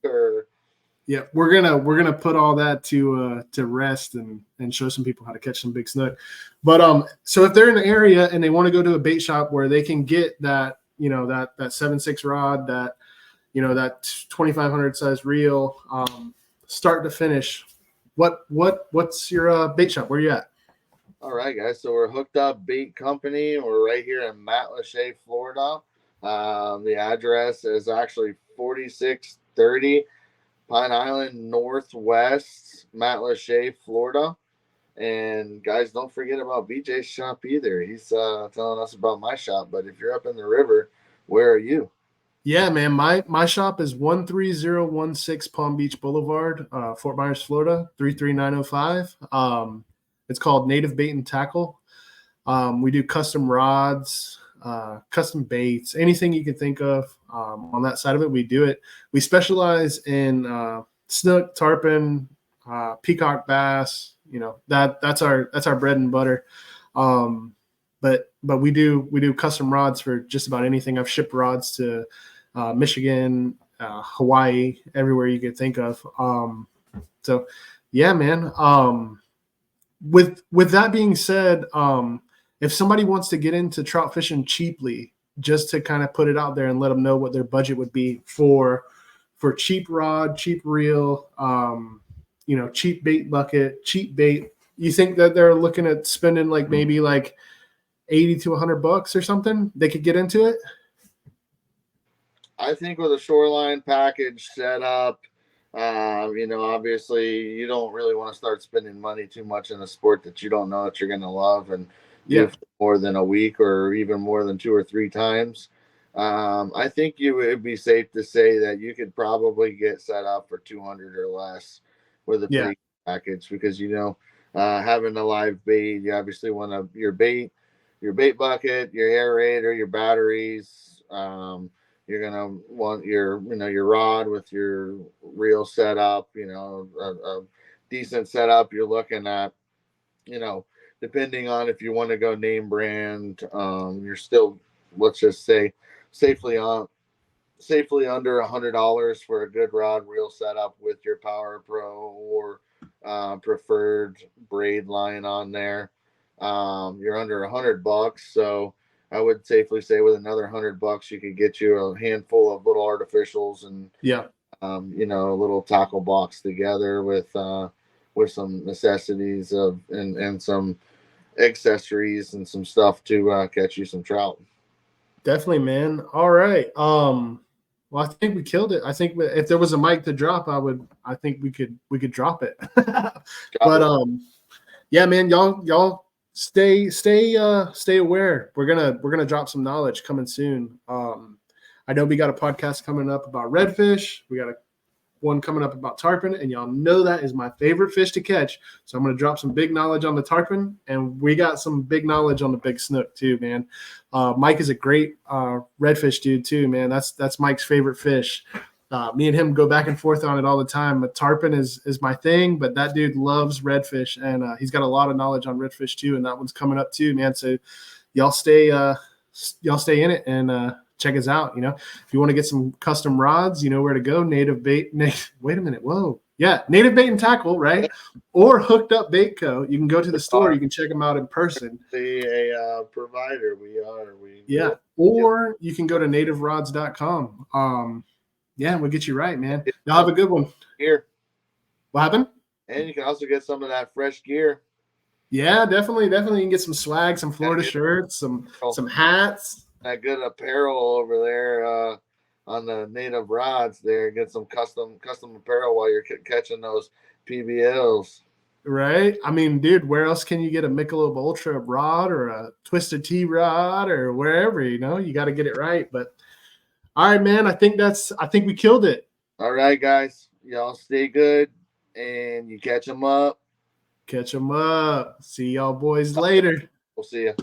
Or yeah, we're gonna put all that to rest and show some people how to catch some big snook. But so if they're in the area and they want to go to a bait shop where they can get that that 7.6 rod, that that 2,500 size reel, start to finish, what's your bait shop? Where you at? All right, guys. So we're Hooked Up Bait Company. We're right here in Matlacha, Florida. The address is actually 4630 Pine Island Northwest, Matlacha, Florida. And guys, don't forget about BJ's shop either. He's telling us about my shop. But if you're up in the river, where are you? Yeah, man. My shop is 13016 Palm Beach Boulevard, Fort Myers, Florida, 33905. It's called Native Bait and Tackle. We do custom rods, custom baits, anything you can think of. On that side of it, we do it. We specialize in snook, tarpon, peacock bass. That's our bread and butter. But we do custom rods for just about anything. I've shipped rods to Michigan, Hawaii, everywhere you could think of. So yeah, man. With that being said, if somebody wants to get into trout fishing cheaply, just to kind of put it out there and let them know what their budget would be for cheap rod, cheap reel, cheap bait bucket, cheap bait, you think that they're looking at spending maybe $80 to $100 or something, they could get into it? I think with a shoreline package set up, obviously you don't really want to start spending money too much in a sport that you don't know that you're going to love and do for more than a week or even more than 2 or 3 times. I think it would be safe to say that you could probably get set up for 200 or less with a pretty package, because having a live bait, you obviously want your bait bucket, your aerator, your batteries. You're gonna want your rod with your reel set up, a decent setup. You're looking at, depending on if you want to go name brand, you're still, let's just say, safely under $100 for a good rod reel setup with your Power Pro or preferred braid line on there. You're under $100, so I would safely say with another $100 you could get you a handful of little artificials and a little tackle box together with some necessities and some accessories and some stuff to catch you some trout. Definitely, man. All right. Well, Well, I think we killed it. I think if there was a mic to drop, I think we could drop it. But yeah, man, y'all stay aware. We're gonna drop some knowledge coming soon. I know we got a podcast coming up about redfish. We got one coming up about tarpon, and y'all know that is my favorite fish to catch. So I'm going to drop some big knowledge on the tarpon, and we got some big knowledge on the big snook too, man. Mike is a great redfish dude too, man. That's Mike's favorite fish. Me and him go back and forth on it all the time. But tarpon is my thing, but that dude loves redfish, and he's got a lot of knowledge on redfish too, and that one's coming up too, man. So y'all stay in it and check us out. If you want to get some custom rods, you know where to go. Native Bait. Wait a minute. Whoa. Yeah. Native Bait and Tackle, right? Or Hooked Up Bait Co. You can go to the store. You can check them out in person. A provider. Yeah. Or you can go to nativerods.com. Yeah, we'll get you right, man. Y'all have a good one. Here. What happened? And you can also get some of that fresh gear. Yeah, definitely. You can get some swag, some Florida shirts, some hats. That good apparel over there on the Native Rods there. Get some custom apparel while you're catching those PBLs. Right. I mean, dude, where else can you get a Michelob Ultra rod or a Twisted Tea rod or wherever, you got to get it right. But all right, man, I think we killed it. All right, guys, y'all stay good and you catch them up. See y'all boys later. We'll see you.